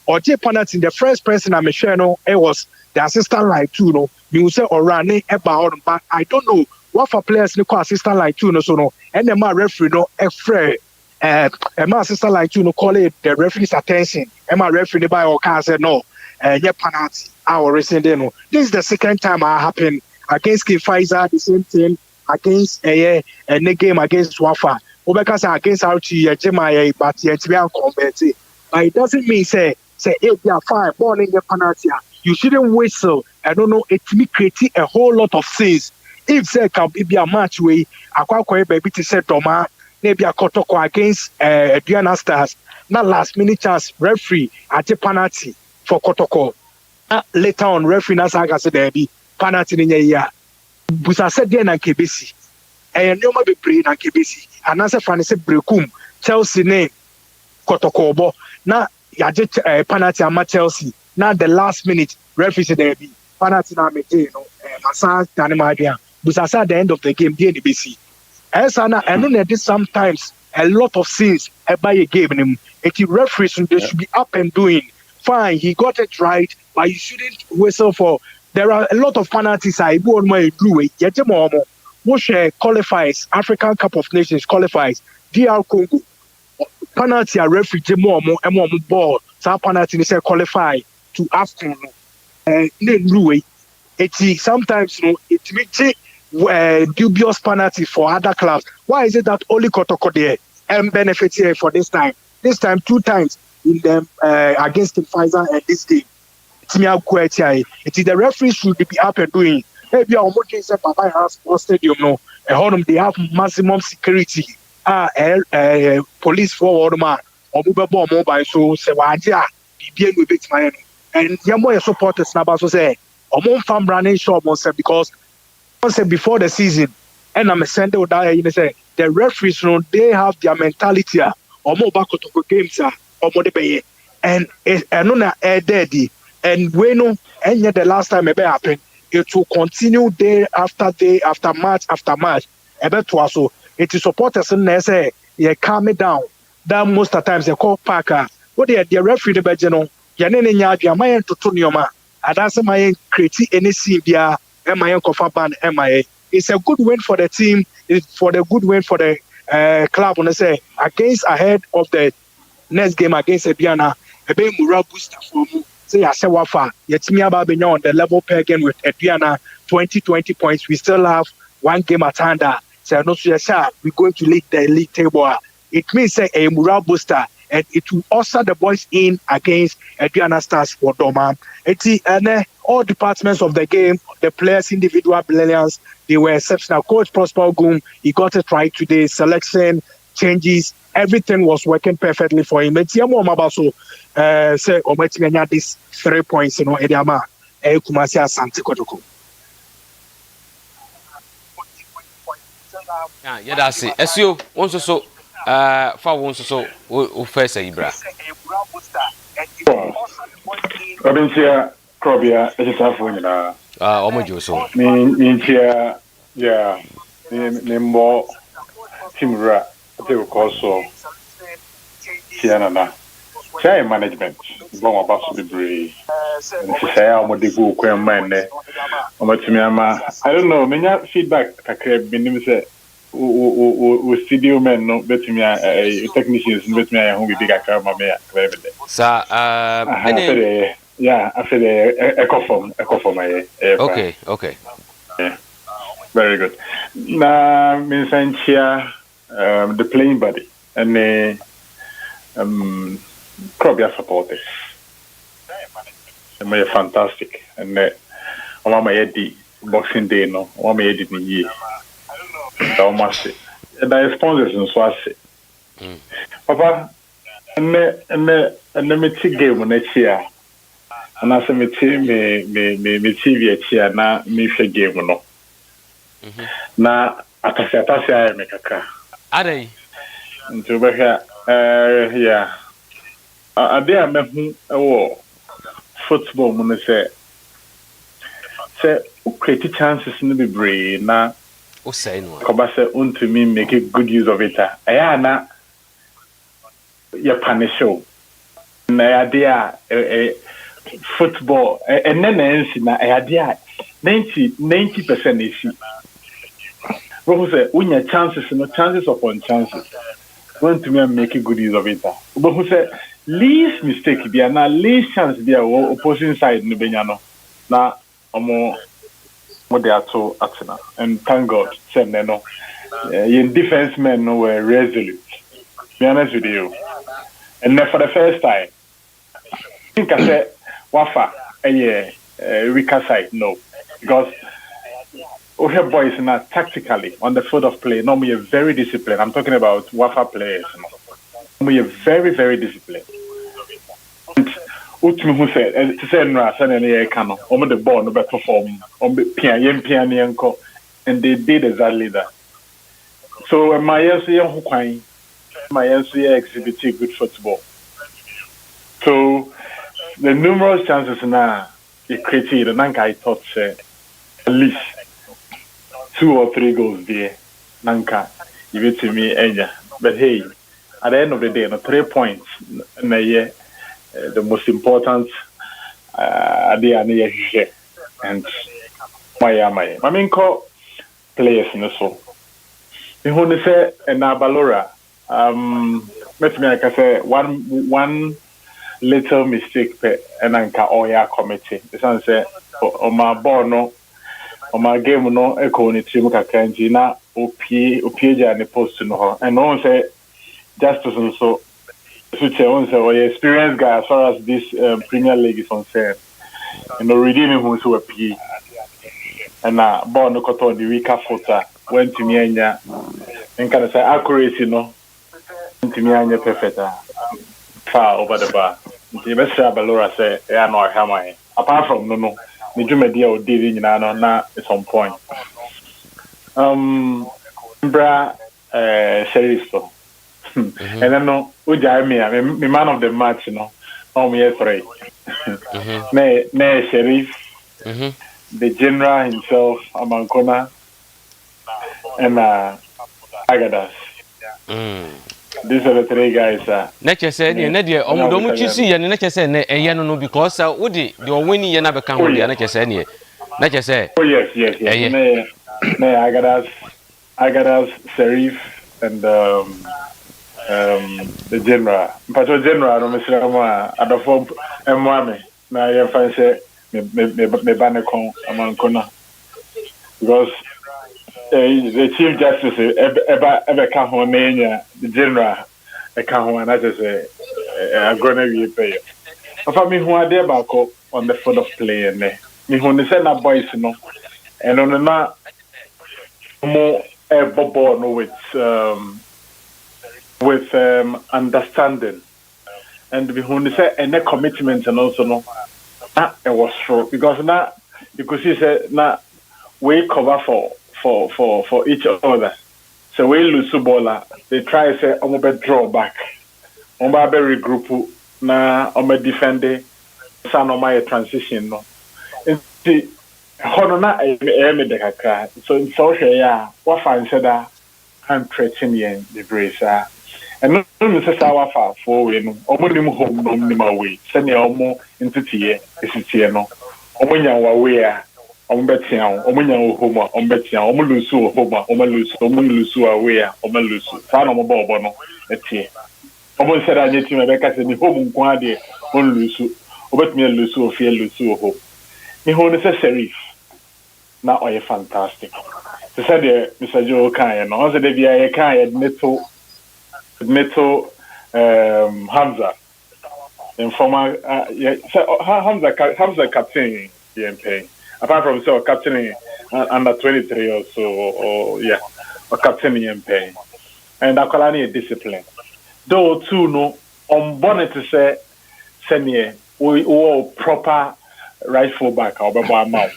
or penalty the first person I'm sure it was the assistant like 2 no you say or running about but I don't know what for players no call assistant like 2 no so no and the referee no afraid my assistant like 2 no call it the referee's attention and my referee by or can say no yeah penalty our recent no this is the second time I happen against Pfizer the same thing against a game against WAFA because against RT Jemaya but yet we are competing but it doesn't mean say if you are fine born in the penalty you shouldn't whistle. I don't know. It may create a whole lot of things. If there can be a match way, a baby to set Doma, maybe a Kotoko against Diana Stars. Not last minute chance referee at a penalty for Kotoko. Later on, referee Nasaga said there be penalty in a year. Busa said then and Kebisi. And no more be praying and Kebisi. And as a fan said Brekum, Chelsea name Kotoko. Now, Yajet penalty and Chelsea. Now the last minute referee said there be penalty na me Masa Tanemadia. But at the end of the game, the NBC. As I know that sometimes a lot of scenes by a game him. If the referees they should be up and doing fine. He got it right, but you shouldn't whistle for. There are a lot of penalties. I go on my blue way. Yetimomo, which qualifies African Cup of Nations qualifies DR Congo. Penalty a referee Jemomo and ball. So penalty is qualify to AFCON. Sometimes it may take dubious penalty for other clubs. Why is it that only Kotoko there and benefits here for this time? This time 2 times in them against the Pfizer and this game. It is the referees should be up and doing. Maybe our motor said Papa has sports stadium they have maximum security. Police forward man or mobile so say waja be with bit man. And Yamo supporters now so say Omon farm running shop because before the season and I'm a center that you say the referees they have their mentality or more back to games or more pay and no daddy and when and yet the last time it happened it will continue day after match so it is supporters and say calm it down that most of the times they call Parker what they referee the bedroom yanene nya my to tunioma and that's my create any scene there MIA Kofa Band MIA. It's a good win for the team, it's for the good win for the club when I say against ahead of the next game against Ediana, a big morale booster for me. Say I say WAFA, yet me about being on the level pair again with Ediana 20 points. We still have 1 game at hand. So no we're going to lead the league table. It means say a morale booster and it will usher the boys in against Adriana Stars for Doma. And all departments of the game, the players' individual brilliance, they were exceptional. Coach Prosper Goom, he got it right today. Selection, changes, everything was working perfectly for him. Say, these 3 points, Ediama, Kumasi Asante Kotoko. Yeah, that's it. SEO, also so. For once so first Ibra. Robinsia Crobia is a phone. Omojoso. Nintia, yeah, Nimbo Timra, they will call so Sienna. Say management, long about the brave. Say, I'm with the book when man, I don't know, many feedback. I can't be with studio men no better me technicians better me who be big account me sir yeah after the echo form okay yeah very good na mention here the playing body and Crobia supporters they fantastic and on my head boxing day no on my head in year almost the sponsors and so I say Papa and me game next year and I say me TV here na me game no na atase me kaka adai nto be yeah ade a me hu football mu say create chances no be brave na o say no Kobase to me make a good use of it. Ayana ya punish show. Na idea football and then na idea 90% is what was it when your chances upon chances want to make a good use of it but who said least mistake be na least chance be opposing side no benyano na omo what they are to atina and thank God said no in defense men no were resolute be honest with you and then for the first time I think I said WAFA weaker side no because we have boys now tactically on the field of play normally very disciplined. I'm talking about WAFA players we are very very disciplined and ultimately who said to say no send any cano on the ball no perform on piano and they did exactly that so my exhibited good football so the numerous chances now it created and I thought at least 2 or 3 goals there nanka give it to me enya but hey at the end of the day no 3 points na the most important ade and my main call players in so me who say na balora let me like I say one little mistake pe enanka oya committee the sun say on my ball no on my game no echo ni team kakanji na opie ja ne post no and no one say justice so on say experienced guy as far as this Premier League is concerned and already me who so opie and na ball no koto the weaker footer went to me anya and can say accuracy no to me anya perfect far over the bar the best Balora say yeah no hammer apart from no me do media o did in na at some point bra Sheriff so and then no ujai me man of the match no me 3 Sheriff the general himself Amankona and Agadas these are the 3 guys nature said na de omodomu chisi ye nature said na eye no because wodi the winning ye na be kan ho de nature said ne nature said oh yes Agadas Sheriff and the general Pato general no mesrama adofo emwame na ye fan say me banekon Amankona because the Chief Justice ever come home the general come home and I just say I'm gonna be pay. If me who are there back on the field of play and me who send that boys no and on na more ball no with understanding and me who say and the commitment and also no it was true because now you could see say now we cover for each other. So we lose baller, they try to say I'm gonna draw back. I'm gonna regroup na I'm gonna defend it. Son of my transition no. See, honor the kakra. So in social yeah, what fan said that I'm threatening the brace and no say our far for we no. Omo home no ni my way. Send your omo into tie. Is tie no. Omo nya wa way ombetia omunya ohoma ombetia omulusu ohoma omulusu away omulusu fa no mobo no etie omo sera anye ti mebeka se ni home nko ade omulusu obetumi lusu ofie lusu oho ni ho ne se Sheriff na oye fantastic se said the Mr. Joe kan no on se de bia ye kan ye meto Hamza informal Hamza captain PMP apart from so captaining under 23 or so or captaining MP and akolani a discipline though too no on bonnet to say senior we proper right full back or mouth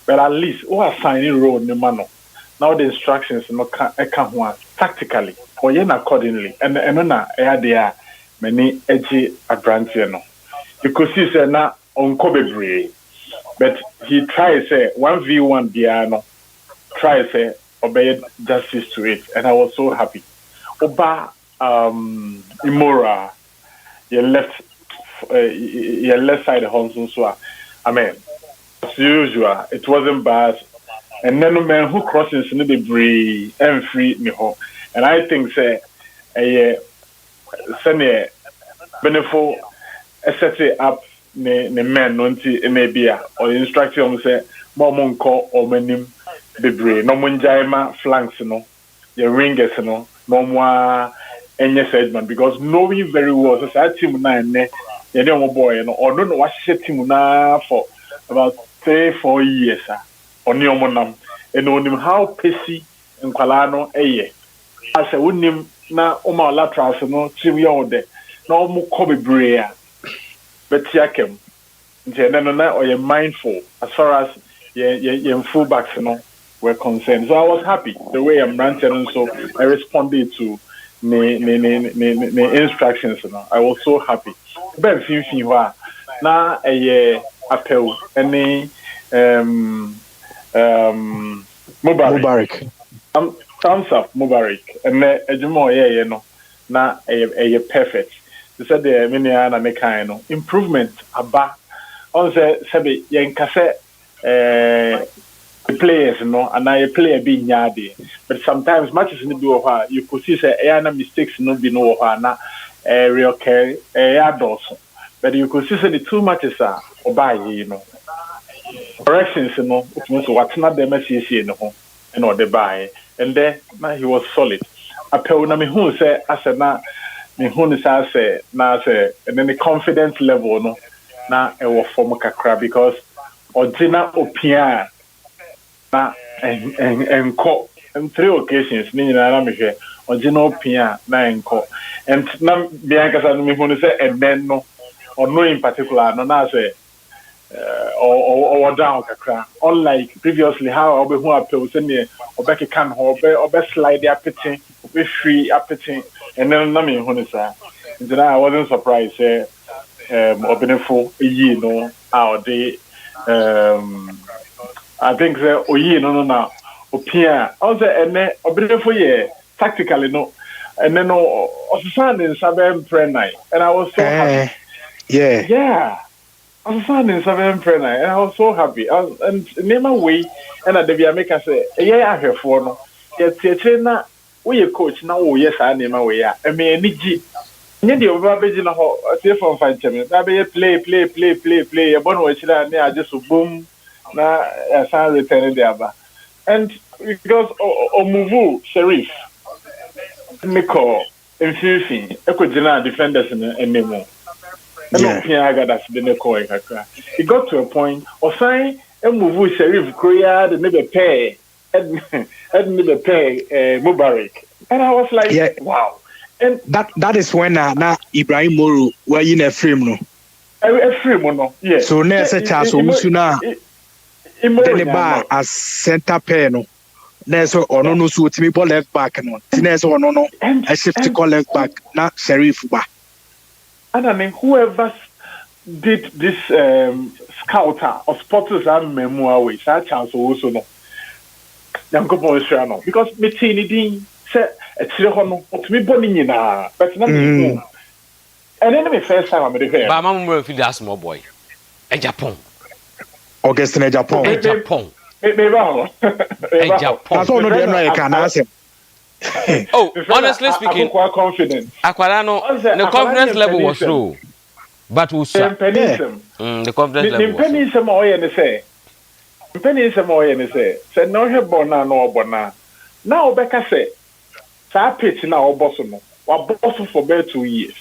but at least who are signing role in the manner now the instructions no can tactically or accordingly and na there many edgy advantage no you could see say na on Kobe but he tries say 1v1 piano try say obey justice to it and I was so happy Oba Imora you left your left side Honson so I mean as usual it wasn't bad and then men who crossings in the debris and free me home and I think say a senior benefit set it up ne men nonti enabia or instruction say momon call or menim debris no munjaima flanks no your ringers no more any segment because knowing very well so that team nine you know boy no or don't know what team na for about 3-4 years on your monam and on him how pissy and kwalano eye as a unim na oma latras no team yode no mo kobe brea but yakem no or you're mindful as far as your fullbacks no were concerned. So I was happy the way I'm ranting and so I responded to the instructions. I was so happy. Ben fin na a appeal any Mubarak. Thumbs up Mubarak and a no na a perfect. They said the many na make improvement aba on the sabi yen kase the players and I play a bit nyadi but sometimes matches in the do you could see say mistakes no be no na real care adults but you could see say the two matches are obai corrections it means what's not the message and or the buy and then he was solid apel na me who say as na me who say na say and then the confidence level no na e wo form kakra because original opinion na enko in 3 occasions ni na me hwe original opinion na enko and na bianca sa me who say and then no or no in particular no na say or down kakra unlike previously how obe who appeal say ne obeke kan ho obe slide the appetite obe free appetite and then na me who say then I wasn't surprised say obenefo yi no how they I think say oyi no na opia also ene obenefo ye tactically no and then no osusan in Sabem Prenai and I was so happy yeah I was in 7 Prenai and I was so happy and name away and at the make say yeah I have for no yet na we coach now yes I name away I mean niji the over na ho say from 5 minutes that be play a bon we chira na just boom na san return there ba and because move Sheriff Miko Infusion ekojina defenders in enemo it got to a point or saying and move Sheriff Korea the never pay and never pay Mubarak and I was like wow. And that is when na Ibrahim Moro were in a frame no. A frame no. Yeah. So next chance so usuna then ba as center pair no. Next so no so timi ball left back no. Next so no I shift to call left back na Sheriff ba. And I mean whoever did this scouter or spotters and memoir way that chance also no. Yanko boy no because me tini din say etire ho no otumi boni nyina but na me and then me first time I'm there ba mamu fi that small boy Japan Augustine Japan me ba Japan so no dey no e can answer oh honestly speaking I'm confident Akwara no the confidence level was low but we saw the confidence level penism oye ne say penism oye ne say no he bona no bona now obeka say sa pitch na oboso no wa boss for about 2 years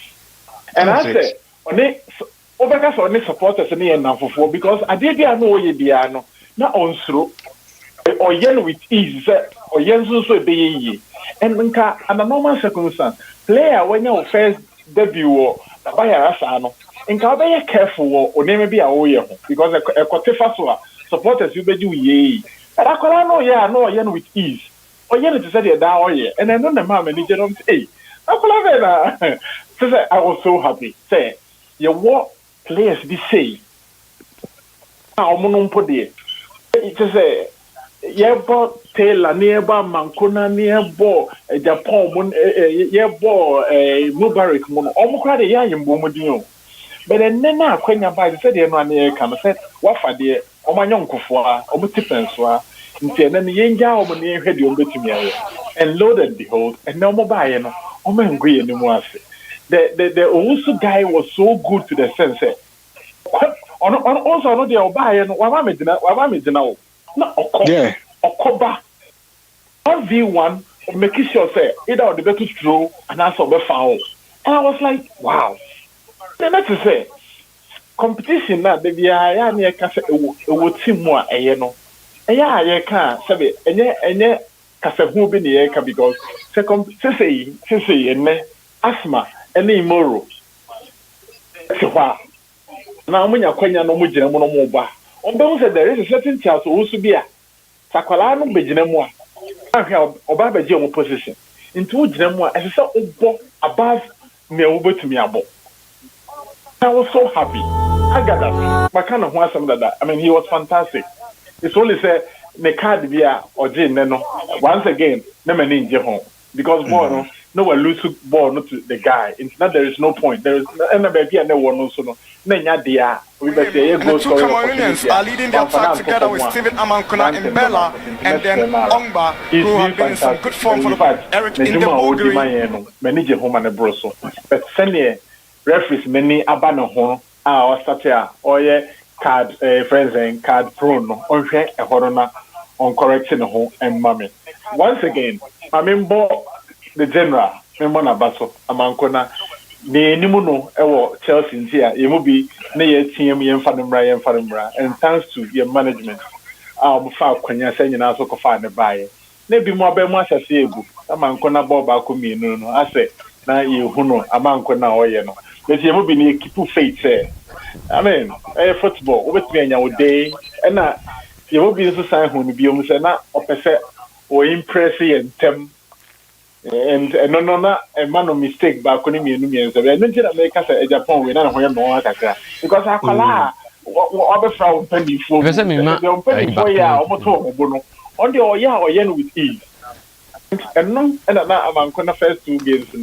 and I say oni obeka so oni supporters ni e na fofo because adebia no oye bia no na onsro oyen with ease oyen so be yi and nka under normal circumstance player when your first debut or ba ya asa no nka be careful o name bia oye ho because e kotefa so supporters you be do ye and akola no yeah no oyen with ease oyen to say that oye and I know the man manager don't say akola be na say I was so happy say you what players be say ah omo mpo de it say yebo Taylor nearby Mancona nearby Japan Yebo Mubarak omo kra de yan yimbo modin but then na akwanya ba said dey no an can say WAFA dey omanyonkofo a omutipenswa nti na yenja omo ne hwede ombetumi aye and loaded behold and no mo ba ye no omangu ye ni mu ase the also guy was so good to the sense also no dey oba ye no wa ma medina o na okoba 1v1 make sure say either the better throw and also be foul and I was like wow then that's to say competition na de bia ya na ka say ewo team mu a eye no eya ye ka sabe enye kasa hu bi ne ye ka because say enne asma ene imoro se kwa na munya kwanya no mu gina mu no mu ba on be say there is a certain chance wo su bia sakwala no be gina mu a ahia oba ba je mu position into wo gina mu a ese obo above me wo betumi abo I was so happy. I got that. My kind of one that. I mean, he was fantastic. It's only said the card via or Jane no. Once again, never need home because ball no one lose ball not to the guy. It's not there is no point. There is no baby and no one also no. Nenya dia. We better say the two Cameroonians are leading the attack together with Steven Amankona and Bella, and then Ongba, who have been in some good form for the Eric in the Bulgari. Manage home and a broso. But send referees many abano ho or starter or card friends and card prone on share a horona on correction home and mommy. Once again, I mean the general Memona Basso Amankona the Nimuno ewo Chelsea here, you will be near team yen Fanumra and thanks to your management. Far Quenya saying also find a buyer. Maybe more by much as able. Amankona Boba Kumi no I say na you who know Amankona or no. But you will be keep faith there. I mean, football, with me and your day, and you will be the sign who be almost not opposite or impressive and tem. And no, a man of mistake, but couldn't be a new so I didn't make us a Japan with another more because I call what other frau penny for almost on the or yen with ease. And no, and I'm going to first 2 games,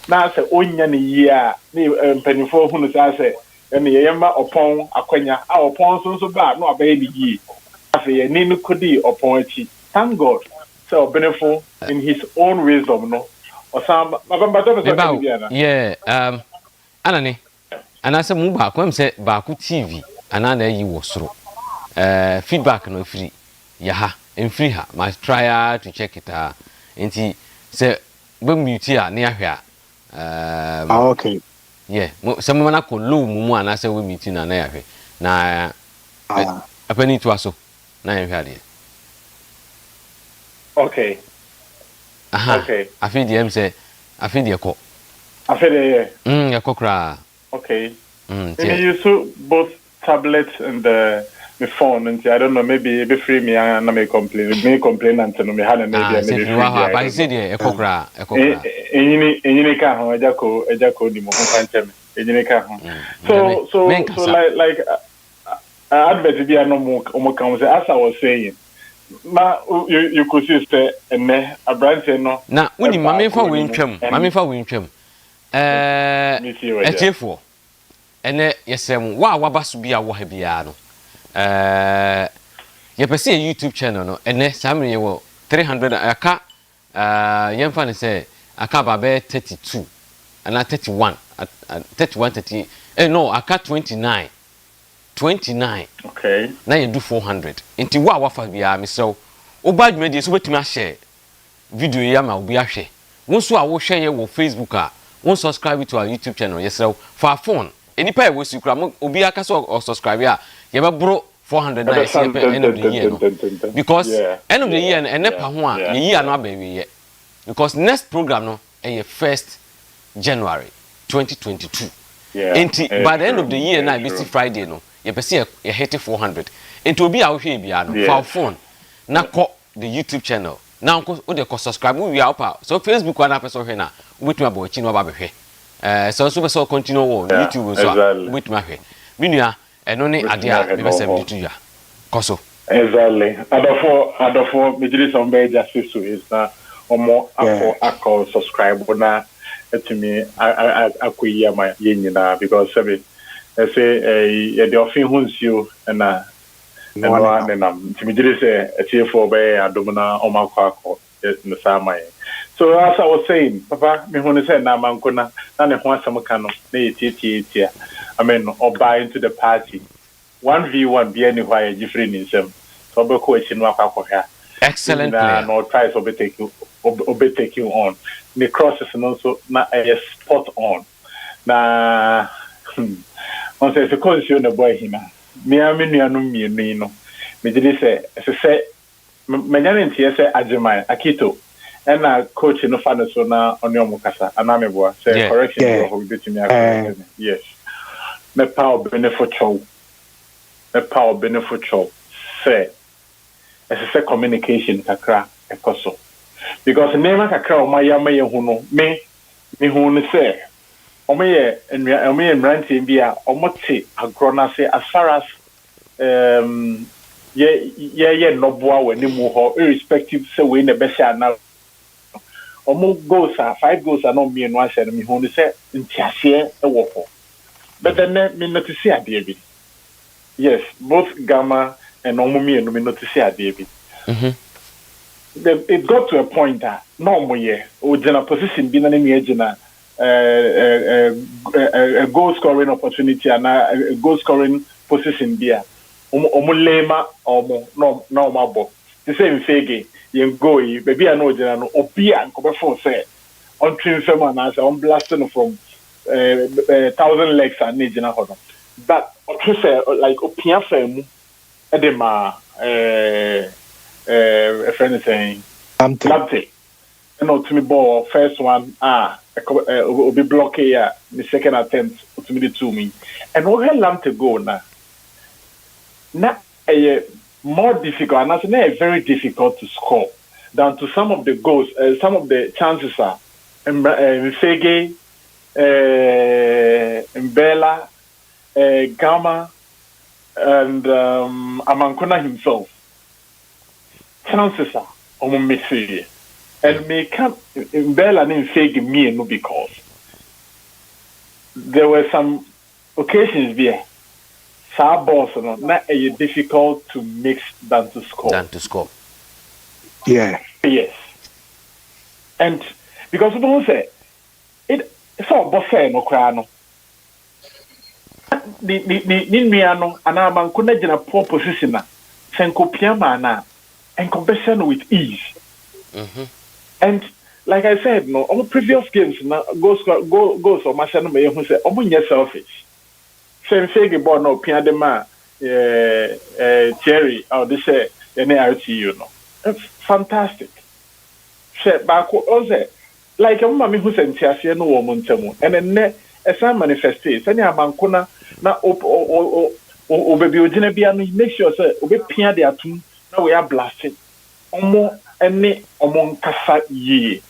na se onya ne yia ne mpanifo hunu sa se ene yema opon akwanya a opon so ba no abaye ne yi afi ye ni kodi opon achi thank god so benefit in his own wisdom no osam mabamba to so bia yeah anani anase mu ba kwam se ba ku tv anana yi wo soro feedback no free ya ha en free ha my try to check it enti se be mute a ne ahwe okay. Yeah, some man ko low mumu anase we meeting na ya hwe. Na apani to aso na ya hwe ade. Okay. Aha. Okay. Afi de em say afi de ko. Afi de ya ko kra. Okay. And you use both tablets and the phone and I don't know maybe be free me and na me complain and no me had maybe free. But I said e ko kra. Enyini ka ho ejako di mo kan tem enyini ka ho so like advert bi no mo kan say as I was saying na you could see say enne abrante no na woni mame fa we ntwam echefo ene yesem wa wabaso bi a wo ha bia no ye pese YouTube channel no ene samre ye wo 300 aka yemfa ne say aka babe 32 and 31 31 30 no aka 29 okay na you do 400 enti wa wafa bia me so oba dwumadi so betumi a share video ya ma obi ahwe wonso a wo hwe ye wo Facebook a won subscribe to our YouTube channel yeso for phone enipa e wo sikura obi aka so o subscribe a ye be bro 400 na end of the year no because end of the year and nepa ho a ye year no abawi ye because next program no e 1st January 2022 enti by the end of the year na be Friday no ye pese ye hit 400 enti obi a wo hwe bia no for phone na ko the YouTube channel now o de ko subscribe we are up so Facebook na person hwe na wetuma ba ochi no ba behwe so continue on YouTube so wetuma hwe minua eno ne ade a be se bitu ya koso exactly adofo mejiri some be just so is na omo akọ subscribe na etimi akoyi ama yenyina because sabe say the offing hunsio and Timidiri say a tier for bay and Domina on my car in the summer. So as I was saying, Papa, me when say na mankona na ne ho asam ka no na yetiatia. I mean, or buy into the party. 1v1 be anywhere different in some. So be ko echi no akwa ha. Excellent player. No tries overtake you on. The crosses and also na a spot on. Na on say the coach you the boy hina. Me nuanu mienu no. Me did say manyane ntie say Ajimai Akito. And coach no fan so na onyo mukasa anameboa say correction go betimi akọ yes me power benefit show say say communication kakra ekoso because name kakra o mayama ye hu no me hu no say o me mrantie bia o mote agro na say as far as ye noboa wani mu ho irrespective say we na be sha na goals are 5 goals are not me and one me who say in Tiasia a walk. But then me not to see a baby. Yes, both Gamma and Omomi and me not to see a baby. It got to a point that no more year or general position being an imagine a goal scoring opportunity and a goal scoring position there. Omulema or no mabo. The same fake. You go, baby, I know General Opia and Cobefo say on Trim Fema and on blasting from 1,000 legs and Nijina Hodon. But to say like Opia Fem, Edema, a friend saying, Lamte. And not to me, ball, first one, will be blocked here, the second attempt to me to me. And what hell Lamte go now? Now, more difficult, and that's very difficult to score than to some of the goals. Some of the chances are Mfege, Mbela, Gama, and Amankona himself. Chances are Mfege, and may come Mbela and Mfege me no because there were some occasions there. Balls not difficult to mix than to score. Yeah. Yes. And because we don't say it's all buffet no crano. The Miano and I'm couldn't in a poor position. Senko Piamana and competition with ease. And like I said, no, all previous games now goes or Mashano may who say, oh, you're selfish. Same fake born no Piadema Cherry or this NRTU no. It's fantastic. Back also like a mammy who sent Tiasia no woman temu and then a some manifestation any amankuna na baby Ojinabian make sure say obe pia de atum na we are blasting omo any omon kasa ye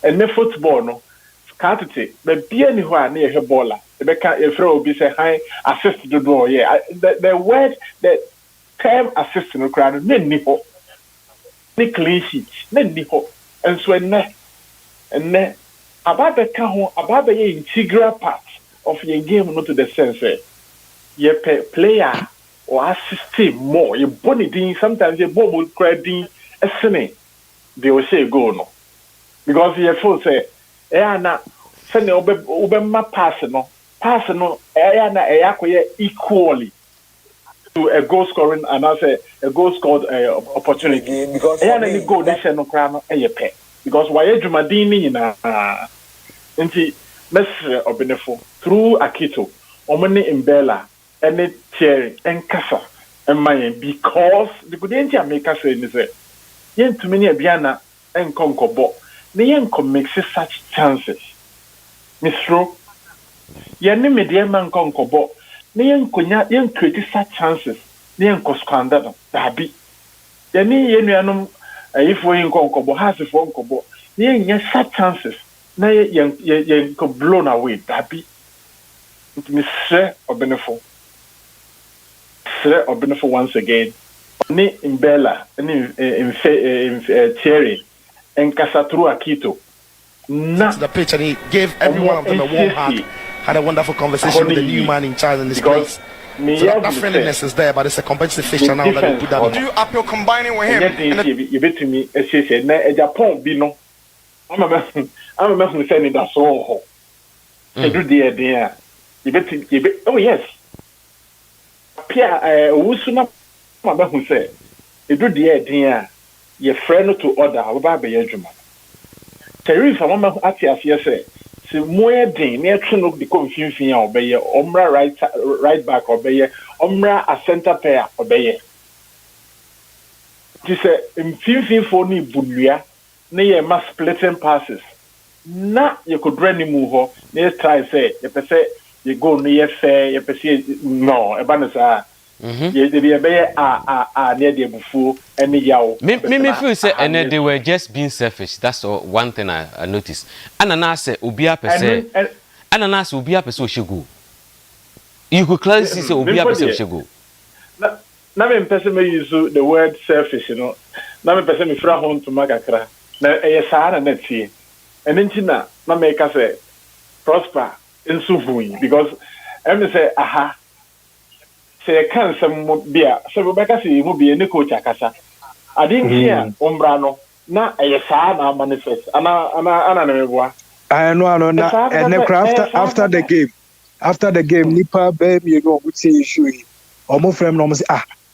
and the football no scarcity but be anywhere near her baller. The throw be say high assist to do yeah. The word the term assist no crowd ni ho ni clean sheet ni ho and so ne about the ho about the integral part of your game not to the sense you player or assist more you bonny sometimes you bomb will credit a sinning they will say go no because you full say na send ube ma pass no equally to a goal scoring and also a goal scored opportunity. Because any goal they say no crown because why Jumadini na inti Messi Obenefo through Akito, Omani Mbela, and Thierry and Kasa and Mayen because the good entity make us say is yen too many Abiana and Concobo. They yen make such chances. Misro Yanni media man concobo, Nian Kunya, yen create such chances, Nian Coscanda, Dabi. Yanni Yenianum, if we in concobo has a phone cobo, Nian such chances, Nay yen blown away, Dabi. Mr. Obenefo. Sir Obenefo once again. Ni Mbela, ni Thierry, and Casatru Akito. To the pitch and he gave every one of them a warm hug. had a wonderful conversation with the new man in charge in this place. So that friendliness is there, but it's a competitive fixture now that we put that on. Do you appeal combining with him? You bet to me, as she said, Japan be no. I'm a man who said that so. I do dear. You bet, oh yes. Pierre, Wusuna, my who said, you do dear, your friend to order, however, be your German. Terry, from Mama Atias, yes, say, more day, near Chinook, the confusion, obey Omra right back, obey Omra a center pair, obey. She said, in 15 for me, Bulia, near mass splitting passes. Na you could run him move, near try say, you per se, you go near fair, you per se, no, a banner. You be a bear, near the buffo, and the yow. Me feel say, and they were just being selfish. That's all one thing I noticed. Ananas say, Ubia per se, Ananas Ubia per so go. You could clearly see Ubia per se go. Now, in person may use the word selfish, you know. Now, in person, if I home to Magakra, now a sad and let's see. And then China, now make us say, prosper in Sufui, because I say, aha. Say, can some beer, so Rebecca see will be a Nico Chakasa. I didn't hear Umbrano, not a sad manifest, and I know, and after the game. After the game, Nipa, baby, you know, would say issue. Or more from almost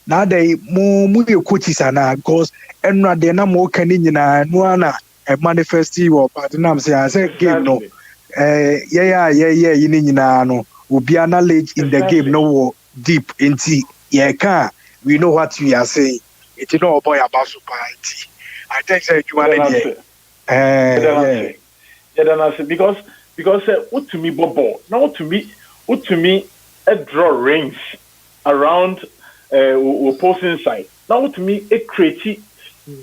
now they more coaches and because and not they no more canina nuana a manifesti or partner say I said game no yeah you no will be a knowledge in the game no deep into yeah we know what we are saying it's no boy about super I think say you want because what to me bobo now to me a draw range around opposing side. Now to me, it creates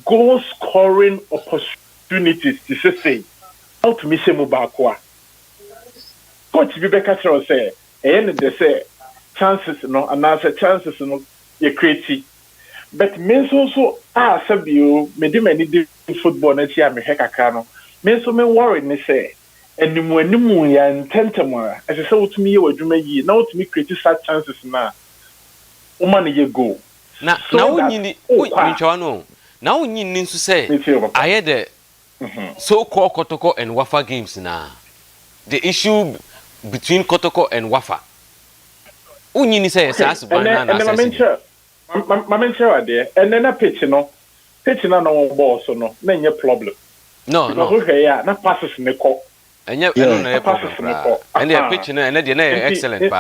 goal scoring opportunities to say. How to me say Mubakwa. Coach Rebecca Charles say, and they say chances no, and answer chances no, you create. But means also Sabio, many football next year, me hekakano. Means so me worry me say. And when you ya intentamara, as I said to me, you do me now to me create such chances now. Woman ye go. Now you need now you need to say I had the so-called Kotoko and WAFA games now. The issue between Kotoko and WAFA. Unyi say as banana. And my mentor there, and then a pitch no ball so no, then your problem. No. Na passes in the court. And yet, and they're pitching and they're excellent.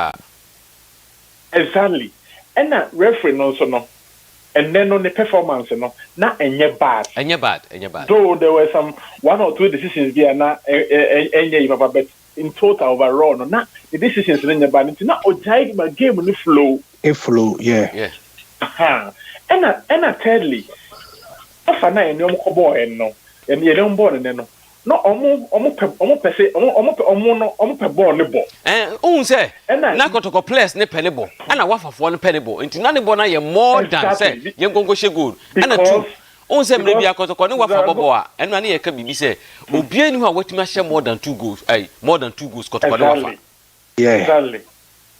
Exactly. And that referee also no. And then on the performance, no, not any bad. Though there were some 1 or 2 decisions there, not but in total overall, no, not the decisions in the bad. Not outside my game on the flow. A flow, yeah. And thirdly, if I know no boy and no, and you don't born and no. No, almost per ball nibble. And say, na Kotoko players ne penny and a WAFA for one penny ball. Into none bona ye more than say, young go good. And a two, say maybe a Kotoko no WAFA boa, and money can be say, will be anyone what to share more than 2 goals, more than 2 goals Kotoko WAFA. Yeah, exactly.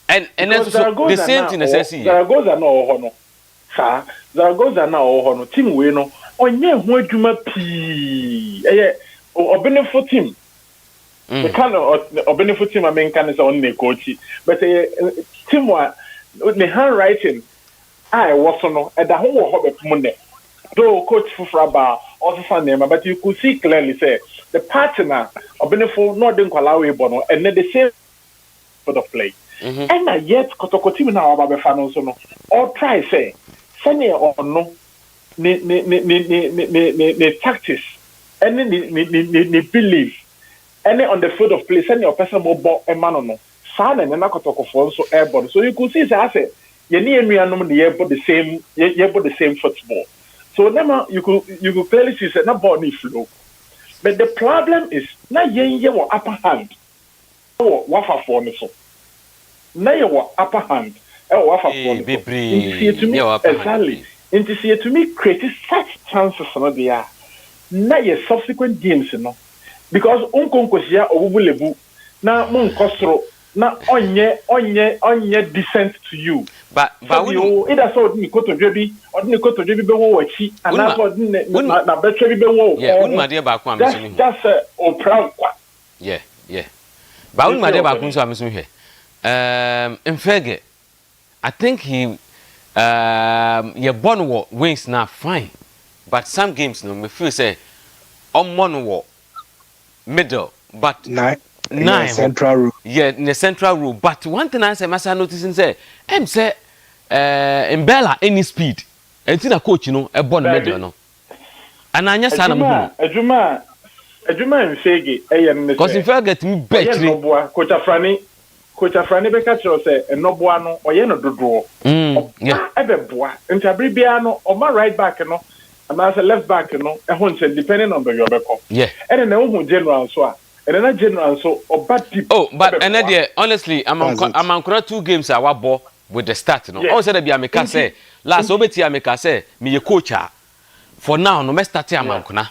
And the same thing as I see. Zaragoza no hono. Sir, Zaragoza no hono. Team we no. Onye ho adwuma pii. Or benefit team. The kind of benefit team I mean can is on the coach. But team one the handwriting I was no at the whole hobby Monday. Though coach Fufraba also name, but you could see clearly say the partner of benefit not didn't allow a bono and then the same for the play. And yet Kotoko team now about fan also no. Or try say send or no the tactics. Any believe any on the field of play, send your person more a man no. Sana and Nakotoko for so airborne. So you could see I said you need the same football. So now you could clearly see that not body flow. But the problem is not your upper hand. Oh, WAFA for me so. Now your upper hand. Oh, WAFA for me. Exactly. Into to me create such chances no they are. Na ye subsequent games no because unkonkosia obulebu na mon kosoro na onye decent to you. But it does so ni koto dwebi be wo wachi ana so na betwe bi be wo. Yeah, un made ba ko am so ni. Just o proud kwa. Yeah. But un made ba ko so am so hwe. Mfege, I think he born wo wins now fine. But some games no me feel say on one wo middle but nine central rule. Yeah, in the central rule. But one thing I say massa noticing say say in Bella any speed. And see coach a born middle no. And I just said Ejuma Mfege because if I get me bet Coach Afrani be catch us say no boa no oye no dodo. Yeah. Ebeboa. Ntabri bia no o ma right back no. And as a left back no e ho nche depending on the your beko. Yeah. And then who general so a. And then general so o bad deep. Oh, but and there honestly I'm on 2 games I wa ball with the start no. All said be ameka say last obeti ameka say me ye coach for now no me start amankuna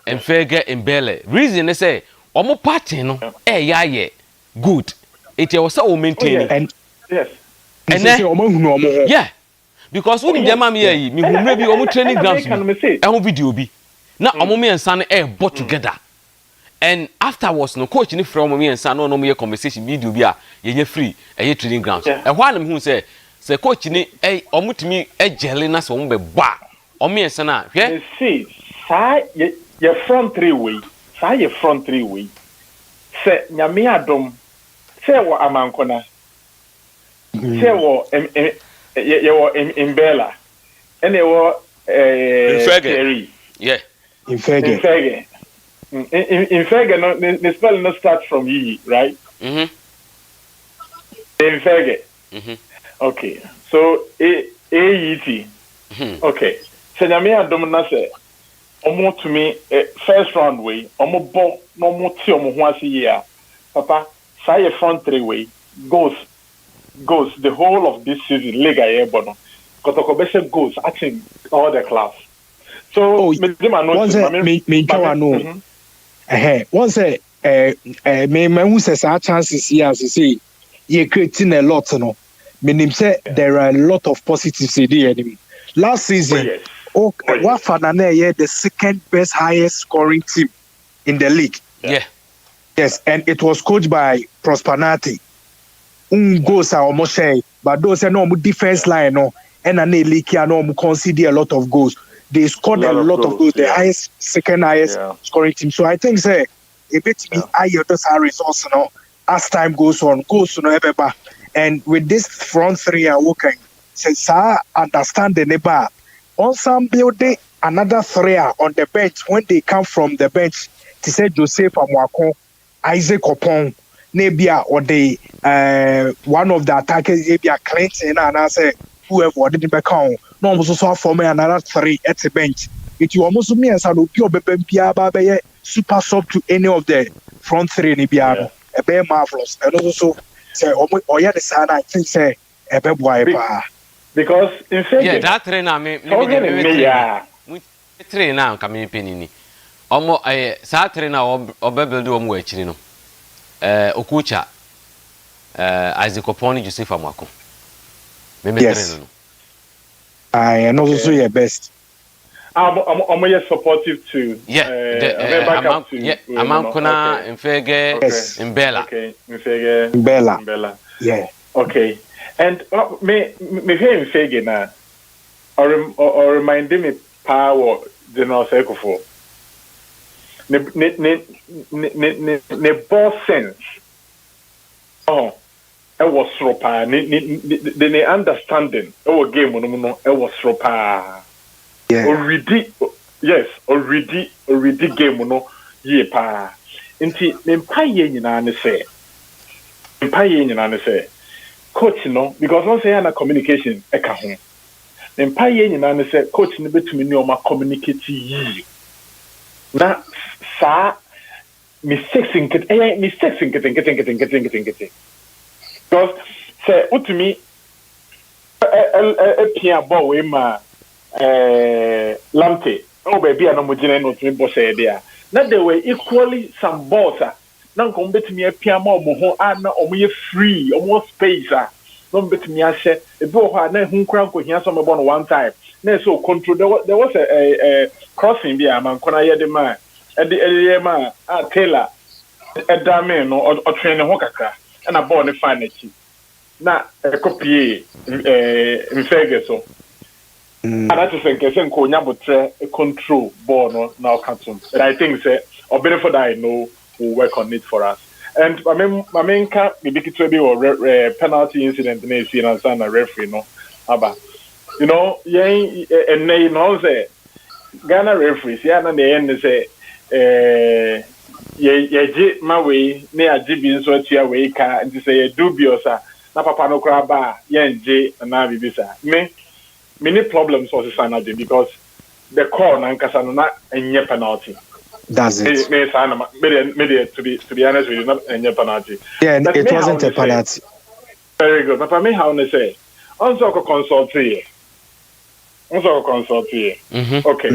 Mfege Mbele. Reason they say omo party no ye good. It was so maintaining. And yes. And then yeah. Because when the mama here me who maybe omo training grounds e ho video bi. Na omo me ensa no bought together. And afterwards no coach ni from me ensa no me conversation video bi a ye free training grounds. E ho anam hu say coach ni omo timi gele na so omo be ba. Omo ensa na hwe. See, say your front 3 way. Say your front 3 way. Say nyame adom. Say wo amankona. Say wo Mbela. And wo Mfege. Yeah. Mfege. Mfege no the spell no start from yi, right? Mfege. Okay. So AET. Okay. So nyame adom na say omo to me first round way omo bo no mo ti omo ho ase here papa say front 3 way goes the whole of this season league aye bono Kotoko be say goes I think all the class so me once me who says our chances here as you say you creating a lot no meaning say there are a lot of positives in the enemy last season WAFA the second best highest scoring team in the league. Yeah. Yes, and it was coached by Prosperity. Goals are almost share, but those are no defense line no, and league no concede a lot of goals. They scored a lot of goals, the second highest scoring team. So I think say a bit me higher those are resources no as time goes on ever. And with this front 3 are working, since I understand the neighbor. Also building another 3 on the bench when they come from the bench to say Joseph Amwako, Isaac Opon, Nebia or the one of the attackers Nebia Clinton and I say whoever didn't become no almost so for me another 3 at the bench. It you almost me as a Pia super sub to any of the front 3 Nibiano, a bear marvelous and also say Oya the Sana I think say a beboy. Because in fact, that trainer me trainer come penini. Omo sa trainer obebuild omo achiri no. Okucha Isaac Oponi Joseph Amwako. Me trainer no. And also your best. I'm supportive too. Yeah, Amankona Mfege Mbela. Okay, Mfege Mbela. Yeah. Okay. And me hear Mfege na or remind me power General Sekofo. Ne boss sense. Oh, it was ropa. Ne understanding. Our game no it was ropa. Yeah. Already game no ye pa. Inti mempaye nyina ne say. Coach no because once say na communication e ka ho. Mempaye nyina ne say coach no betumi ne o ma communicate yi. Na sa mistakes in get because say utumi pia ball we ma Lamte oh baby no mo gine no tumi bo say there na they were equally some balls na nko betumi apia ma omo ho na omo ye free omo space no betumi ahye ebi wo ho na hu kura nko hia so mebo no one time na so control there was a crossing bi am nko na ye de ma e ma Taylor edame no o train ho kakra na ball ne fan na chi na copy mfege so and that is nko nya botre control ball no na okatum but I think say or better for that I know will work on it for us. And I mean, can't be or penalty incident in see and a referee, no. Aba, you know, and they know say Ghana referees, and the end say, ye my way, near Jibin so tia way car, and to say dubious, na papa no craba, yen J and Navi bisa. Many problems was the because the call and Casanona and ye penalty. That's it. To be honest with you, not a penalty. Yeah, it wasn't a penalty. Very good. But for me, how to say? Also, consult here. Okay.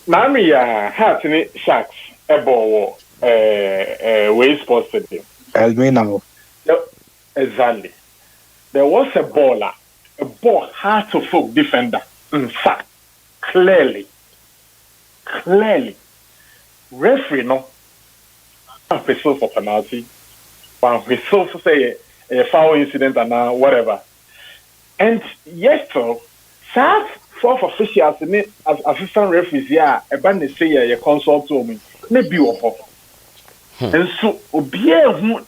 Now me hat in Sharks a ball way sports stadium. Elmina. Exactly. There was a ball hard to folk defender. In fact, clearly, referee no whistle for penalty, one whistle for say a foul incident and whatever. And yes, so sad fourth officials as assistant referees here, a band say a consult to me, maybe and so obia who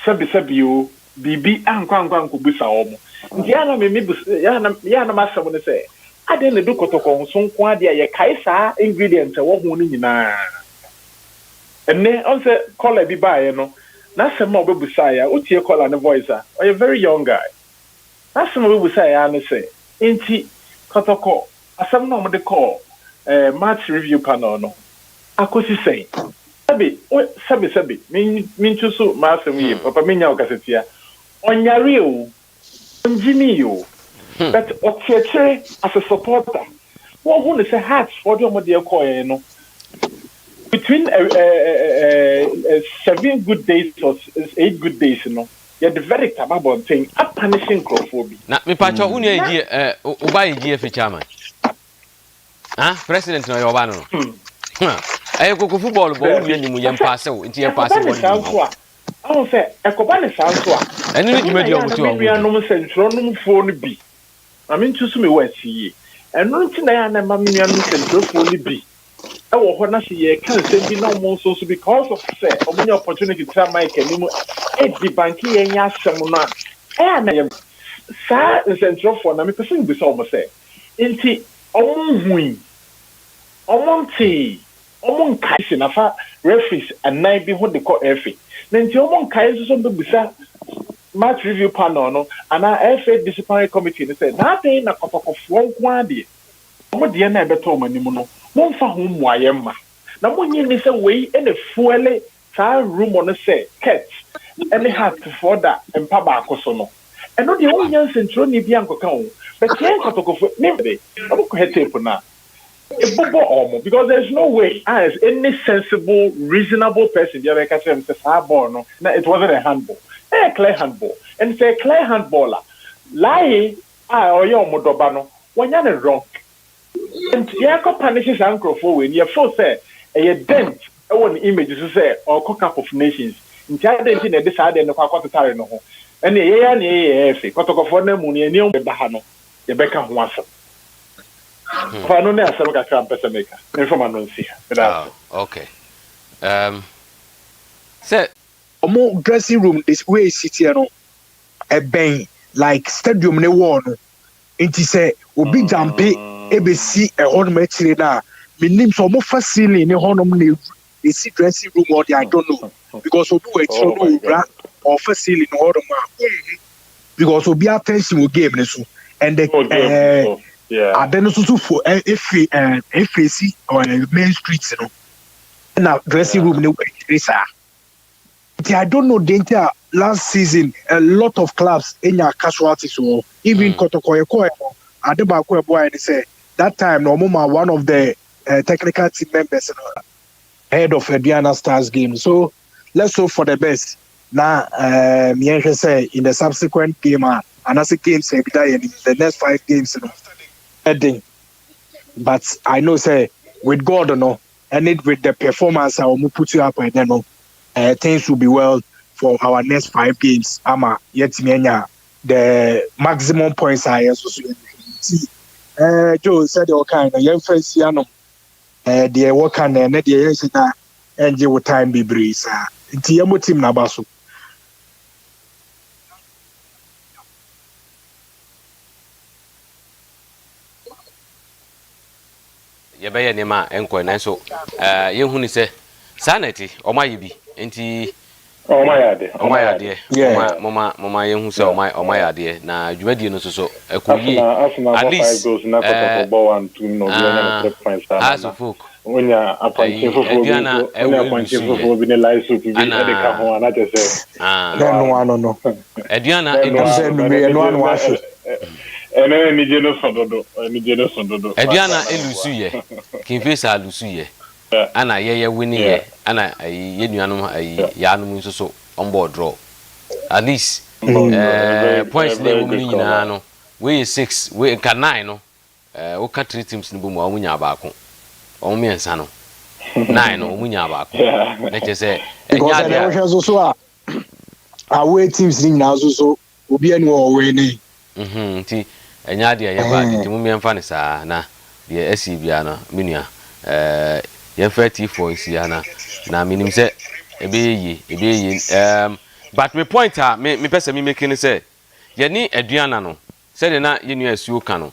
sabi you bibi ankwan ko bisa omo. Ndiana me yana masa mo say I didn't do Kotoko, so quadia, ye kaisa ingredients, a woman in and then also call a biba, that's a mobile beside, what you call an voice, or a very young guy. That's some will say, I say, inti Kotoko, as some normal call, match review panel. No, I could say, Sabi, mean to so, Master me, Papa Minya Cassetia, on your real, on Jimmy you. But as a supporter, what one is a hat for the dear coin, between 7 good days or 8 good days, you're the very capable thing, a punishing crowphobia. Now, me patcho, Ubai GF chairman. President no Yobano. I go football, but we need pass out into your passing. I don't say, a cobani sounds. And then you made your no central phone be. I mean, choose me where see, and not tonight, and mammy and only be. I will when I see a can't be no more so because of say, or many opportunity to tell my can the banky and yasamuna. And I am sad and central for me, person be almost say. Inti, wing, Omon Kaisin, a referees, and night be what they call every. Then Omon Kaisin on the bizarre. Match review panel no and our FA disciplinary committee they said nothing na Kotoko one kwadi mo de na beto manimu no mo fa ho muayema na mo nyi ni say we e na fuele sa room on say cat any hat for that empa ba akoso no and no de won yan central ni bi ankoka ho but yen Kotoko fo ni be mo ko tape na e bobo omo because there's no way as any sensible reasonable person dey make say say ball no na it wasn't a handball. A clear handball and say clear handballer lie or your modobano when you're wrong and Yako punishes uncle for when you're for say a dent one images to say or cock up of nations in China decided and the Quackatari no and the Kotoko for them when you knew the Bahano the Beckham once. For no name, some person maker from Annoncia. Okay. Say. Omo dressing room this way city no a bang like stadium ne wall no inti say obi jampe ebesi e hono matire na minim so omo fa ceiling ne hono ne esi dressing room or I don't know because obi we tro no bra or fa ceiling no hono ma because obi attention wo game ne so and the then so for if or main streets no na dressing room ne we I don't know danger last season a lot of clubs in your casualties or even Kotoko Adeba boy and say that time no more one of the technical team members ahead of Aduana Stars game. So let's hope for the best. Now, say in the subsequent game, and as a game say in the next 5 games, heading. But I know say with God, and it with the performance I will put you up and then things will be well for our next 5 games. Ama yet the maximum points I associate. Joe said all kind of young friends, the work and the years and you time be breeze. Tiamo team Nabasu. Yebeye nema enko na so yehu ni se sanity omayibi enti omayade mama yehu se omayade na dwumadi no so ekoyi at least as of folk onya appointment for bi ne live soup bi e de ka ho ana je se no Aduana ene ni je no sondodo Aduana elusu ye kinfesa alusu ye ana ye wini ye ana ye nuanom yanom so on board draw at least points they will mean no we 6 we ka 9 no we ka 3 teams no bomu amunya baako o miensa no 9 no omunya baako na che se enya dia so away teams ni na so obi anu o we ni nti enya dia ye ba nti mu mienfa ne saa na de asi bia no menua ye fa T4 isi ana na minim se ebe ye but me point me pese me making say ye ni Aduana no se de na ye nu asuo ka no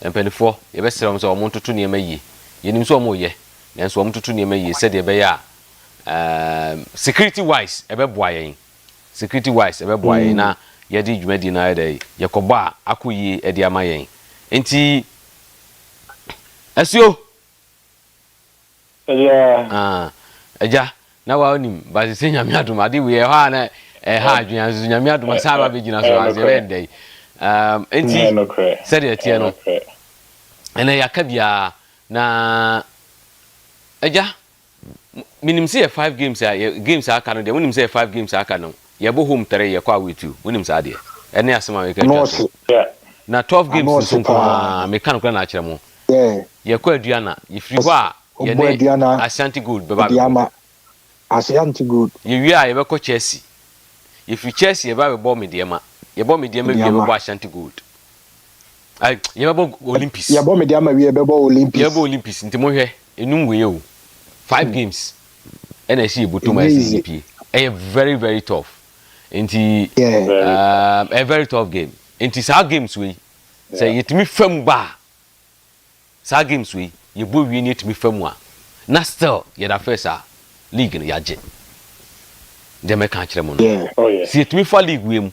empenifo ye be sere so omo ntoto ne mayi ye nim so omo ye na so omo ntoto ne mayi se de be ya security wise ebe boa yen na ye di dwumadi na ye dey ye koba akoyi e di amayen enti asuo eja na wa onim ba se nyame adom ade we ha na ha adwan so nyame adom sa ba begina so aze rendai enti said the tie no ene yakabia na eja minim say 5 games aka no de wonim say 5 games aka no ye bo home 3 ye kwa we 2 wonim sa de ene asema we ka na 12 games so kwa me kan kwa na akere mo ye kwa Aduana ye free ho a ye ne Ashanti Gold beba Ashanti Gold ye wi a ye be ko Chelsea ye free Chelsea ye ba be bo mediema ye bo mediema wi ye be bo Ashanti Gold ai ye be bo Olympics ye bo mediema wi ye be bo Olympics ntimo hwe enum we o 5 games and I see Butuma CCP a very very tough inti a very tough game inti sa games we say it me fam ba sa games we ye bo wi ni timi fam a na still ye da first league no yaje de me kan kire mo no see it me for league we mu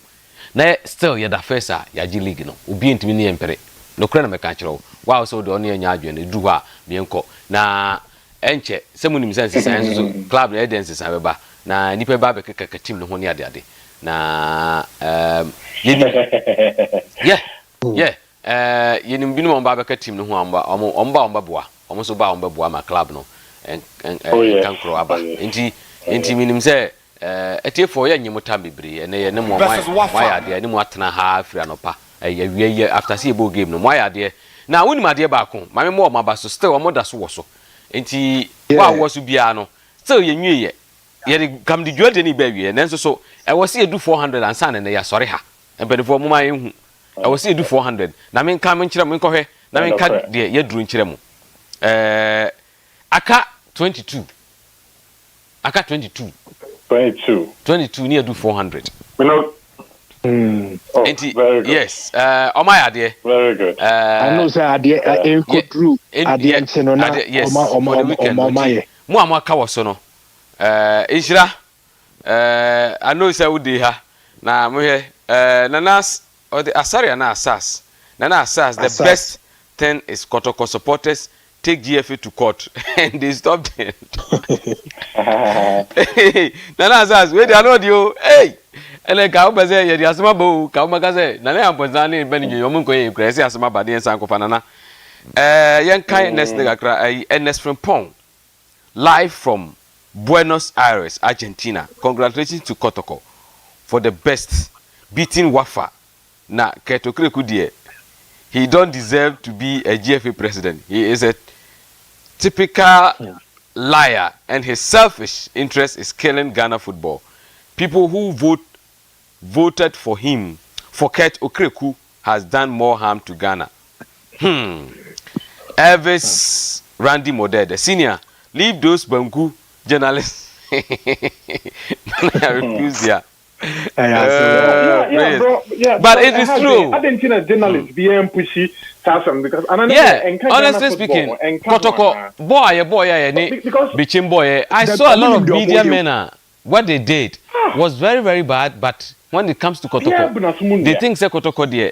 na still ye da first yaje league no obi ntimi ne empere no kra na me kan kire wow so do ne nya adwene du ha me enko na enche semunim sense science so club na evidence sa beba na nipa ba be keka team no ho ne ade na yenim binu mo ba be ka team no ho amba omba boa omo so ba omba boa ma club no kan kro aba enti minim se etiefo ye nyim tam bebre ene ye ne mo why ade ene mo atena ha afira no pa ye after see ball game no why ade na wonim ade ba ko ma me mo ba so still omo da so wo so enti wa wo so bia no still ye nwie ye kam di dwade ni ba wie nenso so e wo se edu 400 ansa ne ya sori ha empedefo mo ma ye hu e wo se edu 400 na me nka me nkire mo nkɔhwe na me nka de ye duru nkire mo aka 22 ni edu 400 enti yes omayade very good I know say ade enko true ade ncheno na omaye mu amaka wo so no Ishira I know say we dey ha na mo he nanas or the asaria na asas the best thing is Kotoko supporters take GFA to court and they stop them. Nana asas we dey know you hey ele ka o say ye dey asema bo ka o maka say na na ampozani be ni yo mo nko ye kresi asema ba dey ensan ko fa nana yen kan next nigga kra NS from Pong live from Buenos Aires, Argentina. Congratulations to Kotoko for the best beating WAFA. Na Ketokreku die. He don't deserve to be a GFA president. He is a typical liar, and his selfish interest is killing Ghana football. People who voted for him, for Ket Okreku, has done more harm to Ghana. Elvis Randy Model, the senior, leave those Bangu journalists. I refuse there. Bro. Yeah, but it is true. Argentina journalists be pushy because honestly speaking, Kotoko boy, Bichim boy. I saw a lot of media men. What they did was very, very bad. But when it comes to Kotoko, they think say Kotoko dear.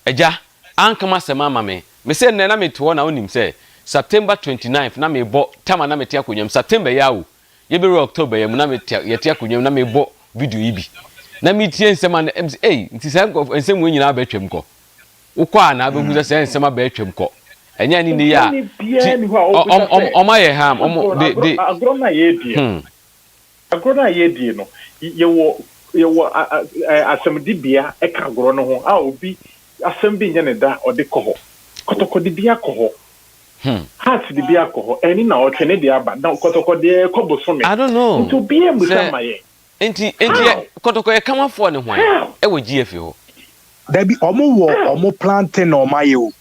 Eja, ankama sema mame. Me say nena me to na onim say September 29th na me bo tama na me tia kunyam September yawo. Ye be October ye na me tia kunyam na me bo video ibi. Na me tie nsema na MC nti say nsem we nyina ba twem ko. Ukwa na ba guza say nsema ba twem ko. Enya ni ne ya. Oma ye ham de agrona ye die. Agrona ye die no. Ye wo asemdi bia e ka agro no ho a obi asembi nya ne da ode ko ho. Kotoko de bia ko ho. Heart de bia ko ho. Eni na o twene de aba. Na Kotoko de ko bosome. I don't know. Nti obi e musa maye. Enti Kotoko ye kama fo ne hwan e wo GFA ho. There be omo planting or my you.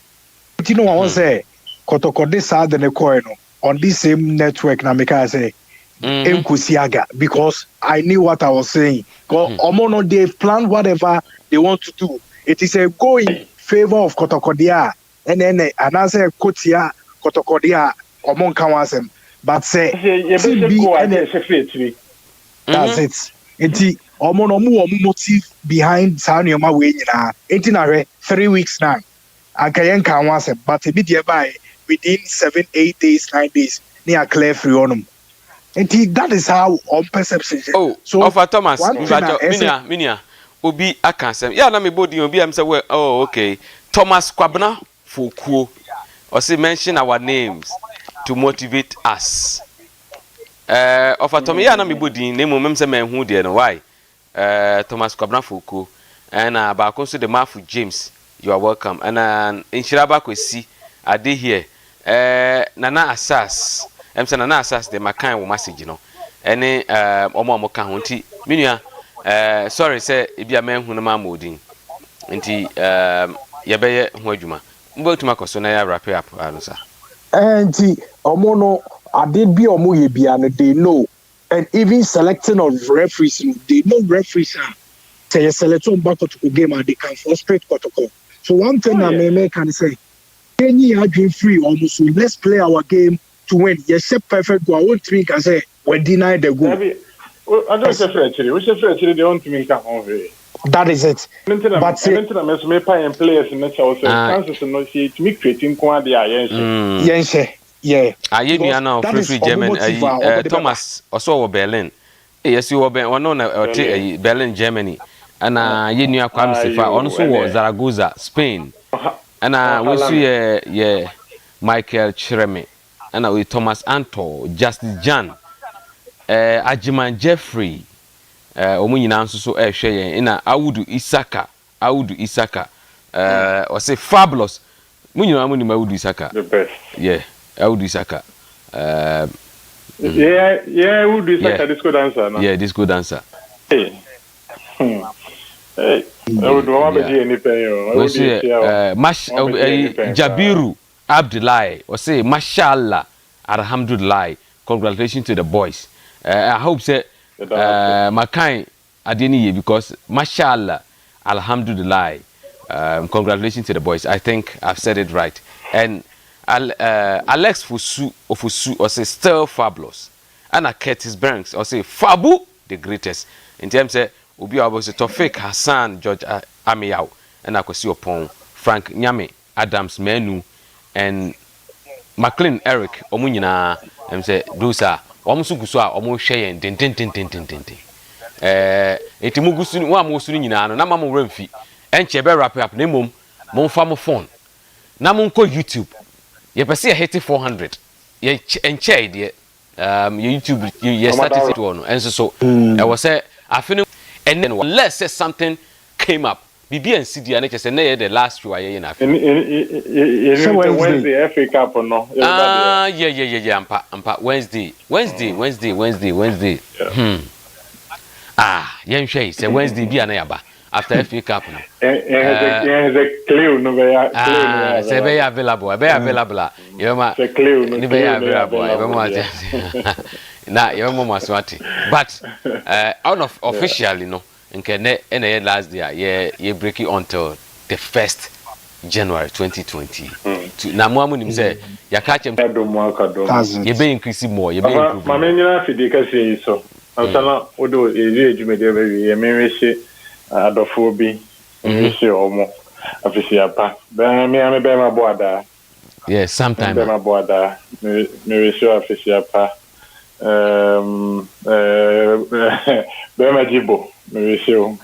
You know, I want to say, Kotoko this side and the coin on this same network. Now, make I say, Nkusiaga, because I knew what I was saying. Omo no, they've planned whatever they want to do. It is a go in favor of Kotokodia, and then I say Kotia, Kotokodia, Omo Kawasem. But say, that's it. Enti omo no mu motive behind Sanyoma way na. Enti na 3 weeks now. Akayen kan wase but e be there by within 7, 8 days, 9 days near clear free on. Enti that is how on perception. Oh, so of Thomas, minia obi akansem. Ya na me body obi am say well, oh okay. Thomas Kwabena Fokuo. Or say mention our names to motivate us. Of Atomi ya na me body name mem say men hu there no why? Thomas Kwabena Fokuo and ba konso the Mafu James. You are welcome. And in Shiraba Kwesi, I did here. Nana Asas. I'm saying Nana Asas, the Makan message, you know. Any Omo Moka Hunti. Minia, sorry, say, if you are man who no man mooding. Inti Yabe Huajuma. Mbo to Makosona wrap up, Anusa. And Omono, I did be Omo Yebiana, they know. And even selecting of referees, they know referees are. Say a selection back to game and they can frustrate Kotoko. So one thing I may can say, any dream free almost. Let's play our game to win. Yes, perfect goal. I won't think I say we deny the goal. I don't say actually. We say actually they want to make that over. That is it. But say me pay players in the house. Chances no see to me creating kwa dia yense. Yeah. Aye nua na free German Thomas also Berlin. Yes, you were Berlin, Germany. And you knew Kwame Sefa also was Zaragoza, Spain. And we see Michael Chireme, and with Thomas Anto, Justice Jan, Ajiman Jeffrey, Omunina so share in Audu Isaka, or say fabulous. Munina Audu Isaka. The best. Yeah, Audu Isaka. Yeah, who do like this good answer? No? Yeah, this good answer. Hey, I would want to be anything. We say, Jabiru Abdullahi, or say, Mashallah, Alhamdulillah. Congratulations to the boys. I hope say, Makai Adini because Mashallah, Alhamdulillah. Congratulations to the boys. I think I've said it right. And Alex Fusu or say still fabulous. And Curtis Banks or say Fabu the greatest. In terms of Obi Abose Tofik Hassan George Amiao and Akwesi Opon Frank Nyame Adams Menu and McLean Eric Omunyina say those are almost guswa almost share tin etimugusu wa mosu nyina no na mamo remfi enche be wrap up na mom fa mo phone na mo ko YouTube ye pese hit 400 ye enche de YouTube you started one and so I was say I feel and then let's say something came up BB and CD and just say the last few years na Wednesday FA Cup no yeah ampa Wednesday yen hwe say Wednesday bi na yaba after FA Cup no the clue no be say be available you ma ni be available you ma na you ma maswati but officially no nke ne last year ye break it until the 1st January 2020 na mo amunim say ya ka chem ye be increase more ye be improve ma me nyina fidi ka sei so ansana odo eri ejumede be ye menwehye adofo bi menwehye omo afisi apa be me be ma boada yes sometime be ma boada menwehye afisi apa be ma jibo menwehye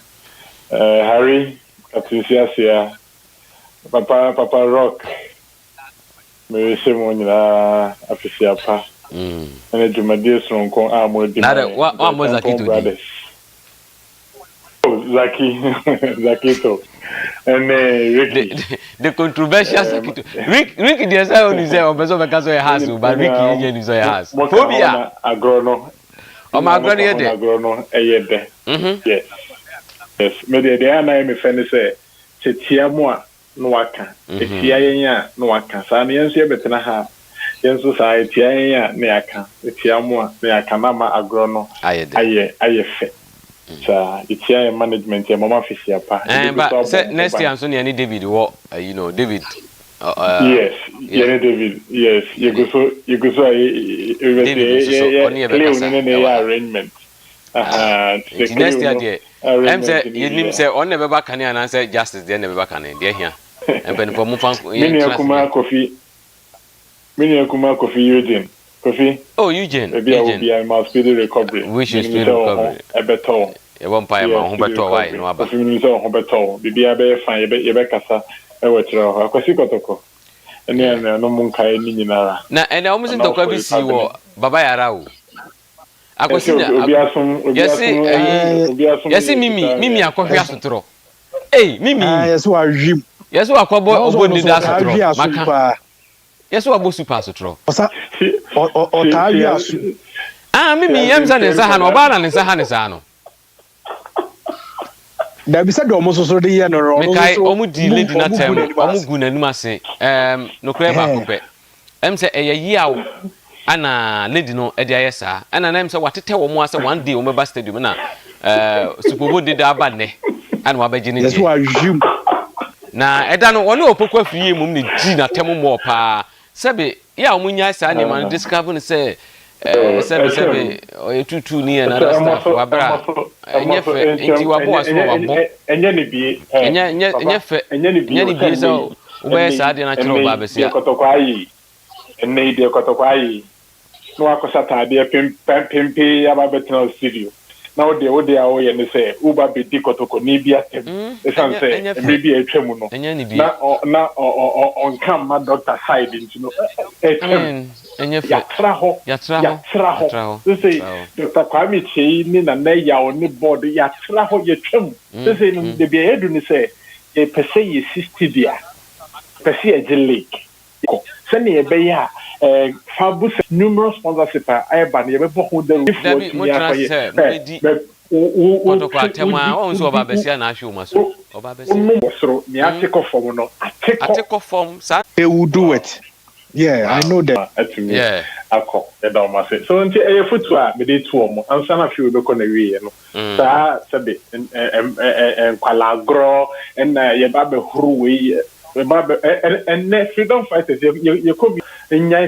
Harry Katunsiasia Papa Rock menwehye mo nyina afisi apa and Jumadi Sonko Amodi. What was Zaki to Zaki to. And Ricky. The controversial Zaki. Ricky, there's only say, because of house, but Ricky again is a house. Phobia. Agrono. Oh, my granny, agrono, yes. Yes, maybe the other name, if any say, Tiamua, no waka. If Tia, no waka. Samians, you better have. In society, neaka, Tiamua, neakanama agrono, aye, fe. So it's here management, your mama fish, pa. But next year, I'm sorry, any David, what, David. Yes, David, yes, you go so, arrangement. Next year, I'm saying, you didn't say, on never back and answer justice, then never back and here. And when for Mufan, coffee. Mini Kuma Kofi Eugene. Kofi. Oh, Eugene. Maybe I must speedy recovery. We should speedy recovery. A better. A one pie, Humberto, why no about Humberto. Bibi Abe fine, Yebekasa, a watcher, a Kotoko. And then no Munkai Ninara. Now, and I almost in the Kabisi war, Baba Arau. I was yes, Mimi, a coffee to throw. Hey, Mimi, yes, who are you? Yes, who are Cobo, that's yes, what was super sutro? Mimi, Yamsan is a Hanoban and Sahanisano. There be said almost so the year or Omudi lady not Omugun and Massey, no crab. Say a year and lady no Ediasa, and an answer what to tell was one day on my stadium. Super Wood did our bad and Wabajin is why you. Na I don't know one opoko free mum ni na temu mo pa sebe ya omunya sa ni man discover say sebe tutu ni and other stuff wa bra enye fe enti wa bo aso wa bo enye ni bi enye ni bi so ube sa de na chiro ba besia Kotoko ayi enne ide Kotoko ayi no akosata de pempe ya ba betno studio now the ode awo ye ne say uba be di Kotoko ni bia tem e san say maybe e twemu no na on come my doctor side into no e twem ya traho say Dr. Kwame Chei ni na ya oni board ya traho ye twem say no de be edu ni say e pese ye 60 dia pese e lake se ne be ya Fabus numerous sponsorship I ban ye be ho the Kotoko atema o nso obabesia na ahwe umaso obabesia ni ateko form no ateko form sa they will do it. Yeah, I know that. Yeah. Akọ e da o say so nti e fotu a me dey tu omo ansa na fi obekọ na wie no sa sabe kwala agro na ye ba be huru we ba be and freedom fighters ye ko bi